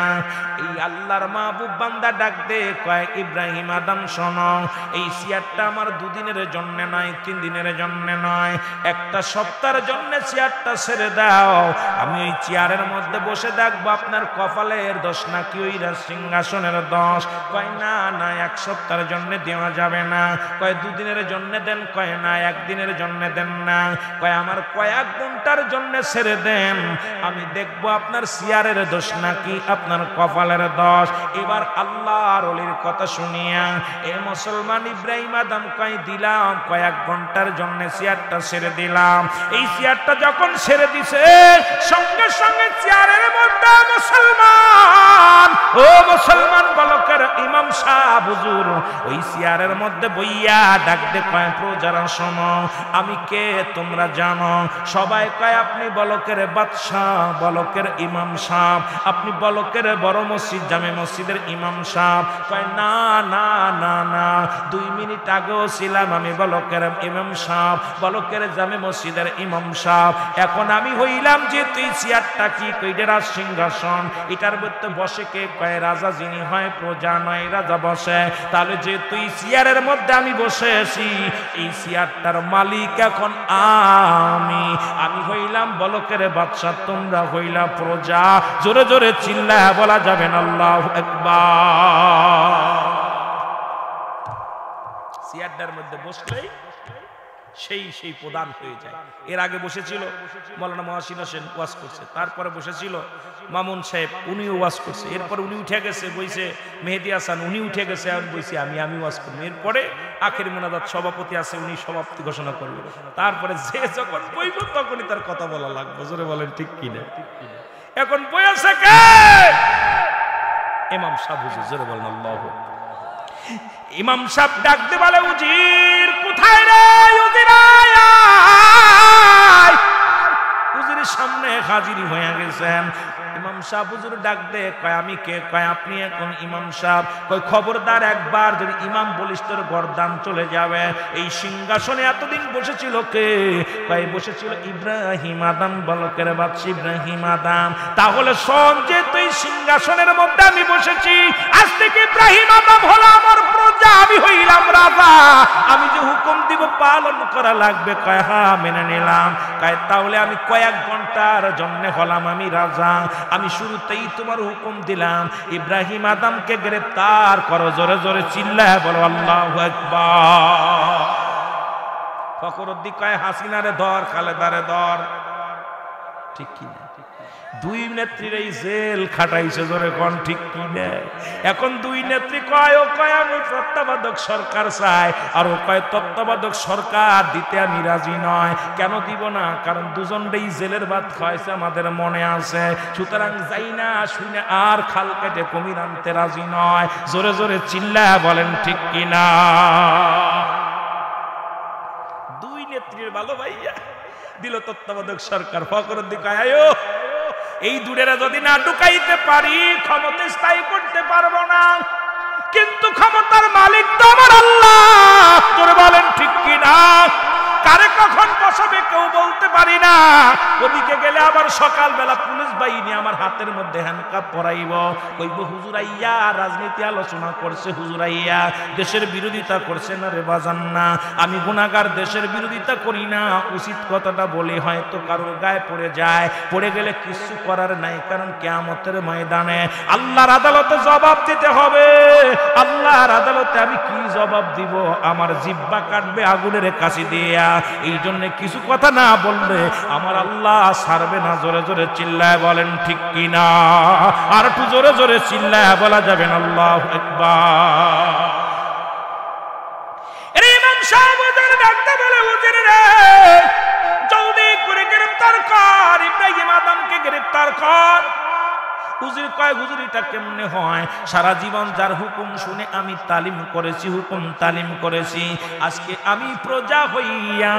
এই আল্লাহর মাহবুব বান্দা ডাক দে কয় ইব্রাহিম আদম শোনো এই চেয়ারটা আমার দুদিনের জন্য নয় 3 দিনের জন্য নয় একটা সপ্তাহের জন্য চেয়ারটা ছেড়ে দাও আমি ওই চেয়ারের মধ্যে বসে দেখবো আপনার কপালের দোষ নাকি ওই সিংহাসনের দোষ কয় না না 1 সপ্তাহের জন্য দেওয়া যাবে না কয় 2 দিনের জন্য দেন কয় না 1 দিনের জন্য দেন না কয় আমার কয়েক ঘন্টার জন্য ছেড়ে দেন আমি দেখব আপনার চেয়ারের দোষ নাকি আপনার কপালের দোষ এবার আল্লাহর ওলির কথা শুনিয়া এ মুসলমান ইব্রাহিম আদম কয় দিলাম কয়েক ঘন্টার জন্য চেয়ারটা ছেড়ে দিলাম এই চেয়ারটা যখন ছেড়ে দিছে সঙ্গে সঙ্গে চেয়ারের মধ্যে মুসলমান ও মুসলমান বলকের ইমাম সাহেব হুজুর ওই চেয়ারের মধ্যে বইয়া ডাক দে কয় প্রজারা শোনো আমি কে তোমরা জানো সবাই কয় আপনি বলকের বাদশাহ বলকের ইমাম সাহেব আপনি বলকের বড় মসজিদ জামে মসজিদের ইমাম সাহেব কয় না না না না 2 মিনিট আগেও ছিলাম আমি বলকের ইমাম সাহেব বলকের জামে মসজিদের ইমাম সাহেব এখন আমি হইলাম যে তুই চেয়ারটা কি কইডেরা সিংহাসন এটার মধ্যে বসে কে কয় রাজা যিনি হয় প্রজা নয় রাজা বসে তাহলে যে তুই চেয়ারের মধ্যে আমি বসে আছি এই চেয়ারটার মালিক এখন আমি হইলাম বলকের বাদশা তোমরা হইলা প্রজা জোরে জোরে চিল্লায়া বলা যাবে না আল্লাহু আকবার চেয়ারটার মধ্যে বসলেই সেই প্রদান হয়ে যায় এর আগে বসেছিল মাওলানা মহসিন হোসেন ওয়াজ করছে তারপরে বসেছিল মামুন সাহেব উনিও ওয়াজ করছে এরপর উনি উঠে গেছে বইছে মেহেদি হাসান উনি উঠে গেছে এখন বইছে আমি ওয়াজ করব এরপরে আখেরি মোনাজাত সভাপতি আছে উনি সমাপ্তি ঘোষণা করবে তারপরে যে যখন বইব তখনই তার কথা বলা লাগবে জোরে বলেন ঠিক কিনা এখন বই আছে কে ইমাম সাহেব হুজুর জোরে বলেন আল্লাহু ইমাম সাহেব ডাকতে বলে উজির কোথায় রে উজির আয় উজির সামনে হাজির হয়ে গেছেন। ইমাম সাহেব হুজুর ডাক দে, কয় আমি কে? কয় আপনি এখন ইমাম সাহেব। কয় খবরদার, একবার যদি ইমাম বলিস তোর গর্দান চলে যাবে। এই সিংহাসনে এতদিন বসেছিল কে? কয় বসেছিল ইব্রাহিম আদম, বলকের বাদশা ইব্রাহিম আদম। তাহলে শোন, যে তুই সিংহাসনের মধ্যে আমি বসেছি, আজ থেকে ইব্রাহিম আদম হলো আমার প্রজা, আমি হইলাম রাজা। আমি যে হুকুম দিব পালন করা লাগবে। কয় হ্যাঁ মেনে নিলাম। কয় তাহলে আমি কয়েক ঘন্টার জন্য হলাম আমি রাজা। আমি শুরুতেই তোমার হুকুম দিলাম, ইব্রাহিম আদমকে গ্রেফতার করো। জোরে জোরে চিল্লায় বলো আল্লাহু আকবার। ফখরুদ্দিন কয় হাসিনারে ধর, খালেদারে ধর। ঠিক কি না? দুই নেত্রীর এই জেল খাটাইছে, জোরে কোন ঠিক কি না? এখন দুই নেত্রী কয়, ও কয় আমি তত্ত্বাবধায়ক সরকার চাই, আর ও কয় তত্ত্বাবধায়ক সরকার দিতে আমি রাজি নয়। কেন দিব না? কারণ দুজনেই জেলের ভাত খাইছে আমাদের মনে আছে। সুতরাং যাই না শুনে আর খাল কেটে কুমির আনতে রাজি নয়। জোরে জোরে চিল্লা বলেন ঠিক কি না? দুই নেত্রীর ভালো ভাইয়া দিল তত্ত্বাবধায়ক সরকার। ফখরুদ্দিন কয় আয়ো, এই দুড়েরা যদি না ঢুকাইতে পারি ক্ষমতা স্থায়ী করতে পারবো না, কিন্তু ক্ষমতার মালিক তো আমার আল্লাহ। তোর বলেন ঠিক কি না? কারে কখন বসাবে কেউ বলতে পারি না। ওদিকে গেলে আবার সকালবেলা পুলিশ বাহিনী আমার হাতের মধ্যে হ্যান্ডকাপ পরাইব, কইব হুজুরাইয়া রাজনীতি আলোচনা করছে, হুজুরাইয়া দেশের বিরোধিতা করছে। না রে বাজান না, আমি গুনাহগার, দেশের বিরোধিতা করি না। উচিত কথাটা বলি হয়তো কারোর গায়ে পড়ে যায়, পড়ে গেলে কিছু করার নাই, কারণ কিয়ামতের ময়দানে আল্লাহর আদালতে জবাব দিতে হবে। আল্লাহর আদালতে আমি কি জবাব দিব? আমার জিহ্বা কাটবে আগুনের কাছে দিয়া। এই জন্য কিছু কথা না বললে আমার আল্লাহ ছাড়বে না। জোরে জোরে চিল্লায় বলেন ঠিক কিনা? আর একটু জোরে জোরে চিল্লায় বলা যাবে না আল্লাহু আকবার। ইমাম সাহেব ডাকতে বলে, হুজুর রে জলদি করে গ্রেফতার কর, ইব্রাহিম আদমকে গ্রেফতার কর। হুজুর কয়, হুজুর এটা কেমনে হয়? সারা জীবন যার হুকুম শুনে আমি তালিম করেছি, হুকুম তালিম করেছি, আজকে আমি প্রজা হইয়া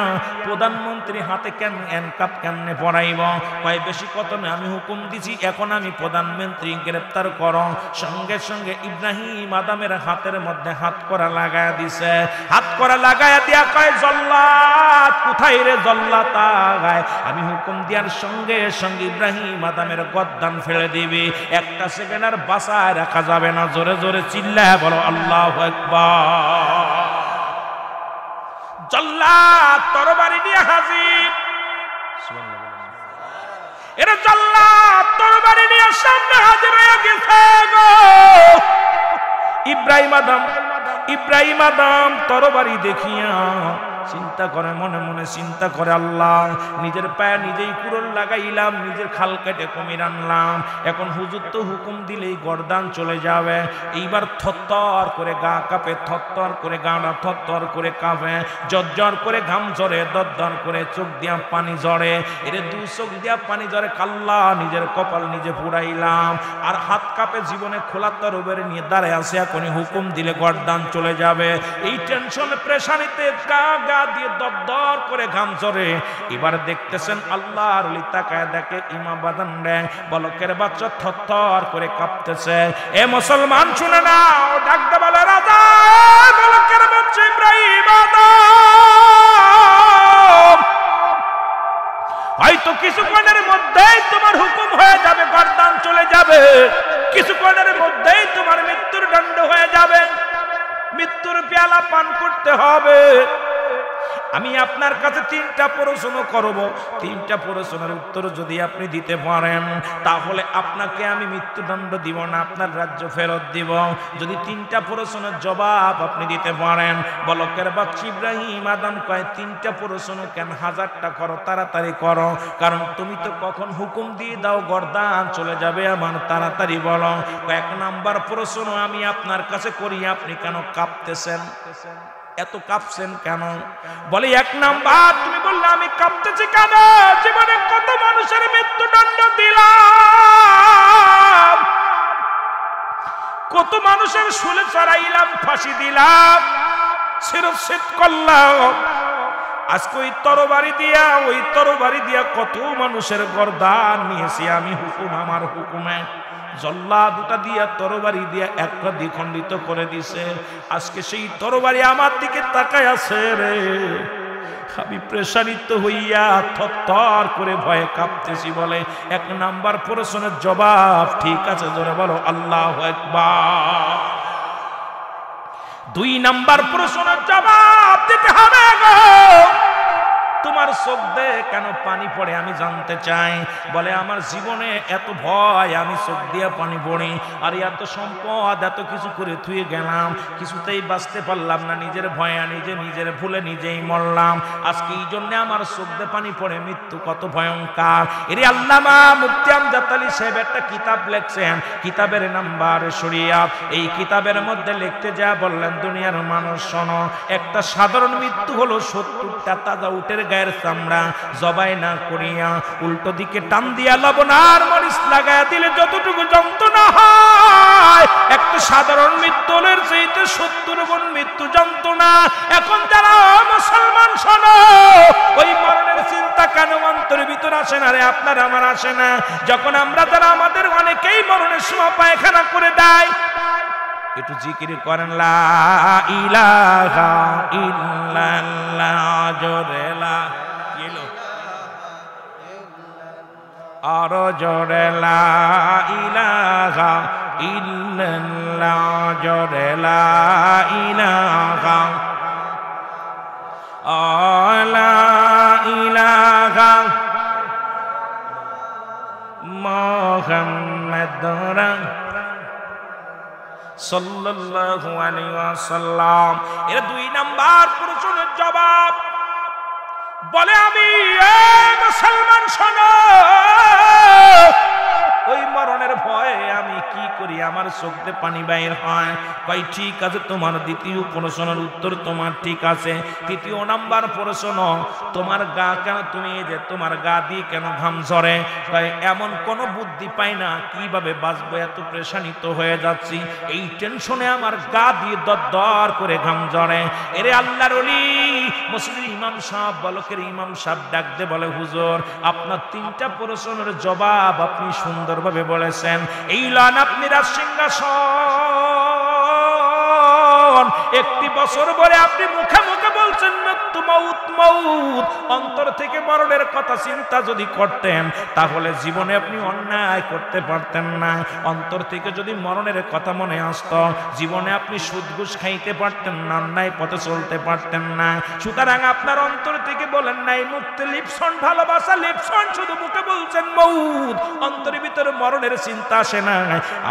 প্রধানমন্ত্রী হাতে কেন হ্যান্ডকাপ কেমনে পড়াইব? কয় বেশি কত না, আমি হুকুম দিছি, এখন আমি প্রধানমন্ত্রী গ্রেফতার করো। সঙ্গে সঙ্গে ইব্রাহিম আদমের হাতের মধ্যে হাত করা লাগায়া দিছে। হাত করা লাগায়া দিয়া কয়, জল্লাদ কোথায় রে? জল্লাদ আগায়। আমি হুকুম দেওয়ার সঙ্গে সঙ্গে ইব্রাহিম আদমের গর্দান ফেলে দিবি। একটা সেকেন্ড আর বাঁচায় রাখা যাবে না। জোরে জোরে চিল্লায় বলো আল্লাহু আকবার। জল্লাদ তরবারি নিয়ে হাজির। এরা জল্লাদ তরবারি নিয়ে সামনে হাজির হয়ে গেছে গো। ইব্রাহিম আদম তরবারি দেখিয়া চিন্তা করে, মনে মনে চিন্তা করে, আল্লাহ নিজের পায়ে নিজেই কুড়োল লাগাইলাম, নিজের খাল কেটে কুমির আনলাম, এখন হুজুর তো হুকুম দিলেই গর্দান চলে যাবে। এইবার থরথর করে গা কাঁপে, থরথর করে গাটা থরথর করে কাঁপে, জর্জর করে ঘাম ঝরে, দরদর করে চোখ দিয়া পানি ঝরে। এরে দু চোখ দিয়া পানি ঝরে, কাল্লা নিজের কপাল নিজে পুরাইলাম। আর হাত কাঁপে, জীবনে খোলা তরবারি নিয়ে দাঁড়ায় আছে, এখনই হুকুম দিলে গর্দান চলে যাবে। এই টেনশন প্রেশানিতে গা দিয়ে দরদর করে ঘাম ঝরে। এবার দেখতেছেন আল্লাহর ওলি তাকায় দেখে ইমাম বাদান রে বলকের বাচ্চা থরথর করে কাঁপতেছে। এ মুসলমান শুনে না, ডাকতে বলে, রাজা বলকের বাচ্চা ইব্রাহিম আদম, হয়তো কিছুক্ষণের মধ্যেই তোমার হুকুম হয়ে যাবে, গর্দান চলে যাবে, কিছুক্ষণের মধ্যেই তোমার মৃত্যুর দণ্ড হয়ে যাবে, মৃত্যুর পেয়ালা পান করতে হবে। আমি আপনার কাছে 3টা প্রশ্ন করব, 3টা প্রশ্নের উত্তর যদি আপনি দিতে পারেন তাহলে আপনাকে আমি মৃত্যুদণ্ড দিব না, আপনার রাজ্য ফেরত দিব। যদি 3টা প্রশ্নের জবাব আপনি দিতে পারেন। বলকের বাচ্চা ইব্রাহিম আদম কয়, 3টা প্রশ্ন কেন, 1000টা করো, তাড়াতাড়ি করো, কারণ তুমি তো কখন হুকুম দিয়ে দাও গর্দান চলে যাবে আমার, তাড়াতাড়ি বলো। 1 নাম্বার প্রশ্ন আমি আপনার কাছে করি, আপনি কেন কাঁপতেছেন? এত কাঁপছেন কেন? বলে 1 নাম্বার, তুমি বললে আমি কাঁপতেছি কেন? জীবনে কত মানুষের মৃত্যুদণ্ড দিলাম, কত মানুষের শুলে চড়াইলাম, ফাঁসি দিলাম, শিরচ্ছেদ করলাম, আজকে ওই তরবারি দিয়া কত মানুষের গর্দান নিয়েছি আমি, হুকুম আমার হুকুমে। জল্লা দুটা দিয়া তরবারি দিয়া একটা দ্বিখণ্ডিত করে দিছে। আজকে সেই তরবারি আমার দিকে তাকায় আছে রে। আমি প্রেসারিত হইয়া থরথর করে ভয়ে কাঁপতেছি। বলে 1 নাম্বার প্রশ্নের জবাব ঠিক আছে, জোরে বলো আল্লাহু আকবার। 2 নাম্বার প্রশ্নের জবাব দিতে হবে গো। তোমার চোখ দিয়ে কেন পানি পড়ে আমি জানতে চাই। বলে আমার জীবনে এত ভয়, আমি চোখ দিয়ে পানি পড়ি, আর এত সম্পদ এত কিছু করে থুয়ে গেলাম, কিছুতেই বাঁচতে পারলাম না, নিজের ভয়ে নিজের ভুলে নিজেই মরলাম। আজকে এই জন্য আমার চোখ দিয়ে পানি পড়ে, মৃত্যু কত ভয়ঙ্কর। এর আল্লামা মুফতি আমজাদ আলী সাহেব একটা কিতাব লিখছেন, কিতাবের নাম্বার শরিয়াত। এই কিতাবের মধ্যে লিখতে যা বললেন, দুনিয়ার মানুষ শোনো, একটা সাধারণ মৃত্যু হলো 70টা তাজা উটের গায়ের চামড়া জবাই না করিয়া উল্টো দিকে টান দিয়া লবণ আর মরিচ লাগায়া দিলে যতটুকু যন্ত্রণা হয়, একটা সাধারণ মৃত্যুর চাইতে 70 গুণ মৃত্যু যন্ত্রণা। এখন যারা মুসলমান শোনো, ওই মরণের চিন্তা কেন অন্তরের ভিতর আসে না রে? আপনার আমার আসে না? যখন আমরা যারা আমাদের অনেকেই মরণের সময় পায়খানা করে দেয়, একটু জিকির করেন লা ইলাহা ইল্লাল্লাহ, জোরে লা ইলো আর জোরে লা ইলাহা ইল্লাল্লাহ, জোরে লা ইলাহা লা ইলাহা মুহাম্মাদুর সাল্লাল্লাহু আলাইহি ওয়াসাল্লাম। এর 2 নাম্বার প্রশ্নের জবাব। বলে আমি মুসলমান শোনো, ওই মরণের ভয়ে আমি কি করি, আমার চোখ দিয়ে পানি বাইর হয়। কই ঠিক আছে, তোমার দ্বিতীয় প্রশ্নের উত্তর তোমার ঠিক আছে। 3 নাম্বার প্রশ্ন, তোমার গা কেন, তুমি এই যে তোমার গা দিয়ে কেন ঘাম ঝরে? কই এমন কোন বুদ্ধি পাই না, কিভাবে বাঁচবো, এত প্রেশানিত হয়ে যাচ্ছি, এই টেনশনে আমার গা দিয়ে দরদর করে ঘাম ঝরে। এরে আল্লাহর ওলি মুসলিম ইমাম সাহেব, বলকের ইমাম সাহেব ডাক দে বলে, হুজুর আপনার 3টা প্রশ্নের জবাব আপনি সুন্দরভাবে বলেছেন। এই লান আপনি রাজসিংহাসন 1 বছর পরে আপনি মুখে মুখে বলছেন মৃত্যু, মউত মউত। অন্তর থেকে মরণের কথা চিন্তা যদি করতেন, তাহলে জীবনে আপনি অন্যায় করতে পারতেন না। অন্তর থেকে যদি মরণের কথা মনে আসতো, জীবনে আপনি সুদ ঘুষ খাইতে পারতেন না, অন্যায় পথে চলতে পারতেন না। সুতরাং আপনার অন্তর থেকে বলেন নাই মুক্তি লিপসন, ভালোবাসা লিপসন, শুধু মুখে বলছেন মউত, অন্তরের ভিতরে মরণের চিন্তা আসে না।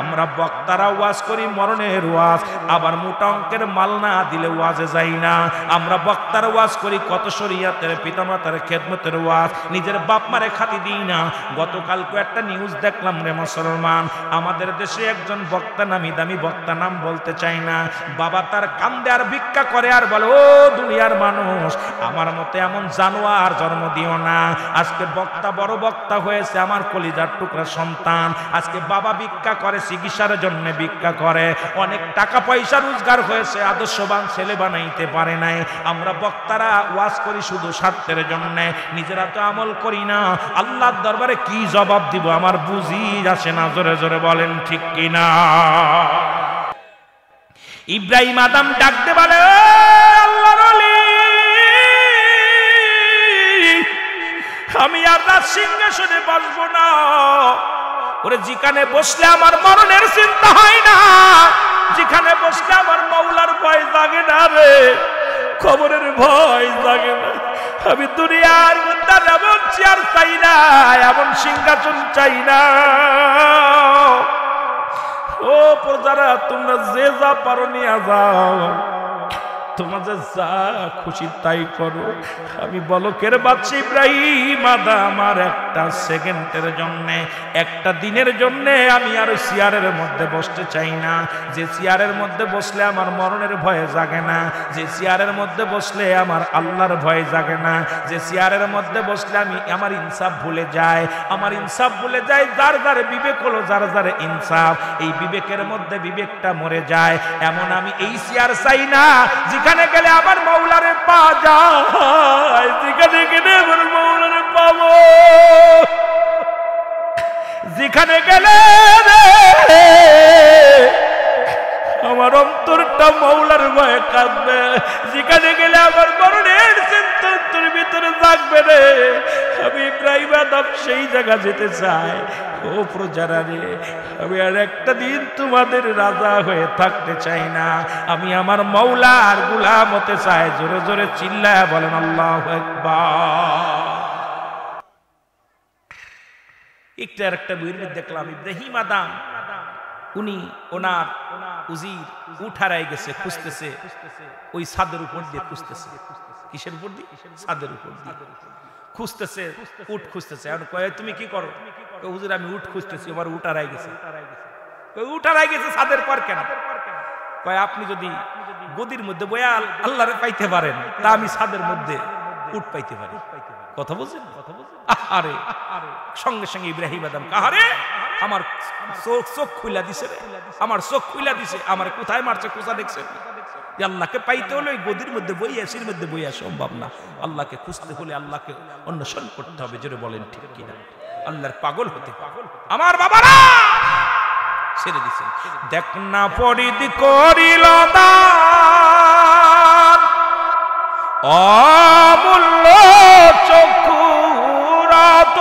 আমরা বক্তারা ওয়াজ করি মরণের ওয়াজ, আবার মোটা অঙ্কের মাল না দিলে ওয়াজে যাই না। আমরা বক্তারা ওয়াজ করি কত শরীয়তের পিতামাতার খেদমতের ওয়াজ, নিজের বাপ মারে খাতি দিই না। গতকালকে একটা নিউজ দেখলাম রে মুসলমান, আমাদের দেশে একজন বক্তা, নামি দামি বক্তা, নাম বলতে চাই না, বাবা তার কান্দে আর ভিক্ষা করে আর বলে, ও দুনিয়ার মানুষ, আমার মতে এমন জানোয়ার জন্ম দিও না। আজকে বক্তা বড় বক্তা হয়েছে, আমার কলিজার টুকরা সন্তান, আজকে বাবা ভিক্ষা করে, চিকিৎসার জন্য ভিক্ষা করে, অনেক টাকা পয়সা রোজগার হয়েছে, আদর্শবান ছেলে বানাইতে পারে নাই। আমরা বক্তারা ওয়াজ করি শুধু স্বার্থের জন্য, নিজেরা তো আমল করি না। আল্লাহর দরবারে কি জবাব দিব আমার বুঝি আসে না, জোরে জোরে বলেন ঠিক কিনা। ইব্রাহিম আদম ডাকতে বলে, আল্লাহর ওলি, আমি আর রাজ সিংহাসনে বসবো না। ওরে যেখানে বসলে আমার মরণের চিন্তা হয় না, যেখানে বসলে আমার মাওলার ভয় জাগে না রে, খবরের ভয় জাগে না। আমি দুনিয়ার মধ্যে এমন চেয়ার চাই না, এমন সিংহাসন চাই না। ও প্রজারা, তোমরা যে যা পারো নিয়ে যাও, তোমাদের যা খুশি তাই করো। আমি বলকের বাচ্চা ইব্রাহিম আদম, আমার একটা সেকেন্ডের জন্য, একটা দিনের জন্য আমি আর চেয়ারের মধ্যে বসতে চাই না। যে চেয়ারের মধ্যে বসলে আমার মরণের ভয় জাগে না, যে চেয়ারের মধ্যে বসলে আমার আল্লাহর ভয় জাগে না, যে চেয়ারের মধ্যে বসলে আমি আমার ইনসাফ ভুলে যাই, আমার ইনসাফ ভুলে যাই। যার যার বিবেক হলো যার যার ইনসাফ, এই বিবেকের মধ্যে বিবেকটা মরে যায়, এমন আমি এই চেয়ার চাই না যেখানে গেলে আমার মৌলারে পাওয়া যায়, যেখানে গেলে আমার মৌলারে পাবো, যেখানে গেলে আমার অন্তরটা মৌলার ভয়ে কাঁদবে, যেখানে গেলে আমার মরণের চিন্তা তোর ভিতরে জাগবে রে। আমি ইব্রাহিম আদম সেই জায়গা যেতে চাই। ও প্রজারা রে, আমি আর একটা দিন তোমাদের রাজা হয়ে থাকতে চাই না, আমি আমার মৌলার গোলাম হতে চাই। জোরে জোরে চিল্লায়া বলেন আল্লাহু আকবার। একটা আরেকটা বইয়ের দেখলাম ইব্রাহিম আদম উনি ওনার উজির উট হারায় গেছে, খুঁজতেছে ওই ছাদের উপর দিয়ে খুঁজতেছে। কিসের উপর দিয়ে? ছাদের উপর দিয়ে খুঁজতেছে, উট খুঁজতেছে। এখন কয় তুমি কি করো? হুজুর আমি উট খুঁজতেছি, আমার উট হারায় গেছে। উট হারায় গেছে ছাদের পর কেন? কয় আপনি যদি গদির মধ্যে বয়া আল্লাহরে পাইতে পারেন, তা আমি ছাদের মধ্যে উট পাইতে পারি। কথা বলছেন? আরে সঙ্গে সঙ্গে ইব্রাহিম আদম কাহারে আমার চোখ খুইলা দিছে রে, আমার চোখ খুইলা দিছে। আমার কোথায় মারছে, কোথা দেখছে? আল্লাহকে পাইতে হলে ওই গদির মধ্যে বইয়া, এসির মধ্যে বইয়া সম্ভব না। আল্লাহকে খুঁজতে হলে আল্লাহকে অন্বেষণ করতে হবে। জোরে বলেন ঠিক কিনা? আল্লাহর পাগল হতে আমার বাবারা ছেড়ে দিছেন। দেখ না পরিধি করিল দান, অমূল্য চক্ষুরাত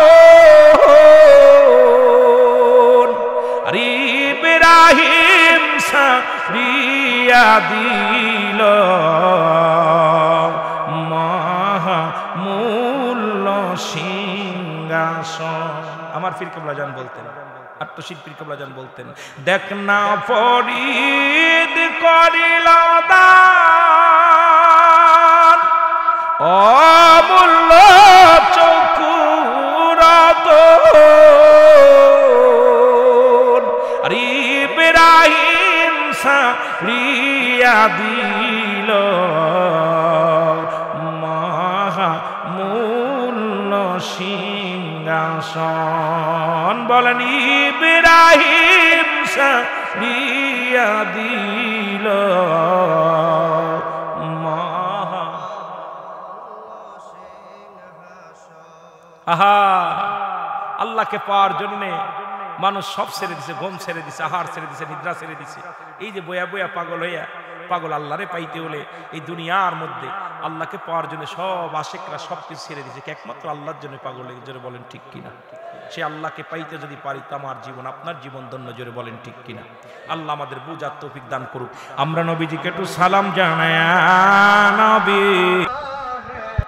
ইব্রাহিম সারিয়া দিল মহামূল্য সিংহাসন। আমার পীর কেবলা জান বলতেন, আত্মশির পীর কেবলা জান বলতেন, দেখ না ফরিদ করিল দান, অমূল্য চক্ষুরাত ইব্রাহিম সারিয়া দিল মহামূল্য সিংহাসন। বলেন ইব্রাহিম সারিয়া দিল আহা। আল্লাহকে পাওয়ার জন্যে মানুষ সব ছেড়ে দিছে, ঘুম ছেড়ে দিছে, আহার ছেড়ে দিছে, নিদ্রা ছেড়ে দিছে। এই যে বয়া বয়া পাগল হইয়া, পাগল আল্লাহরে পাইতে হলে এই দুনিয়ার মধ্যে আল্লাহকে পাওয়ার জন্য সব আশেকরা সব কিছু ছেড়ে দিছে, একমাত্র আল্লাহর জন্য পাগল হয়ে। জোরে বলেন ঠিক কিনা? সে আল্লাহকে পাইতে যদি পারি তো আমার জীবন, আপনার জীবন ধন্য। জোরে বলেন ঠিক কিনা? আল্লাহ আমাদের বুঝার তৌফিক দান করুক। আমরা নবীজিকে একটু সালাম জানাই। নবী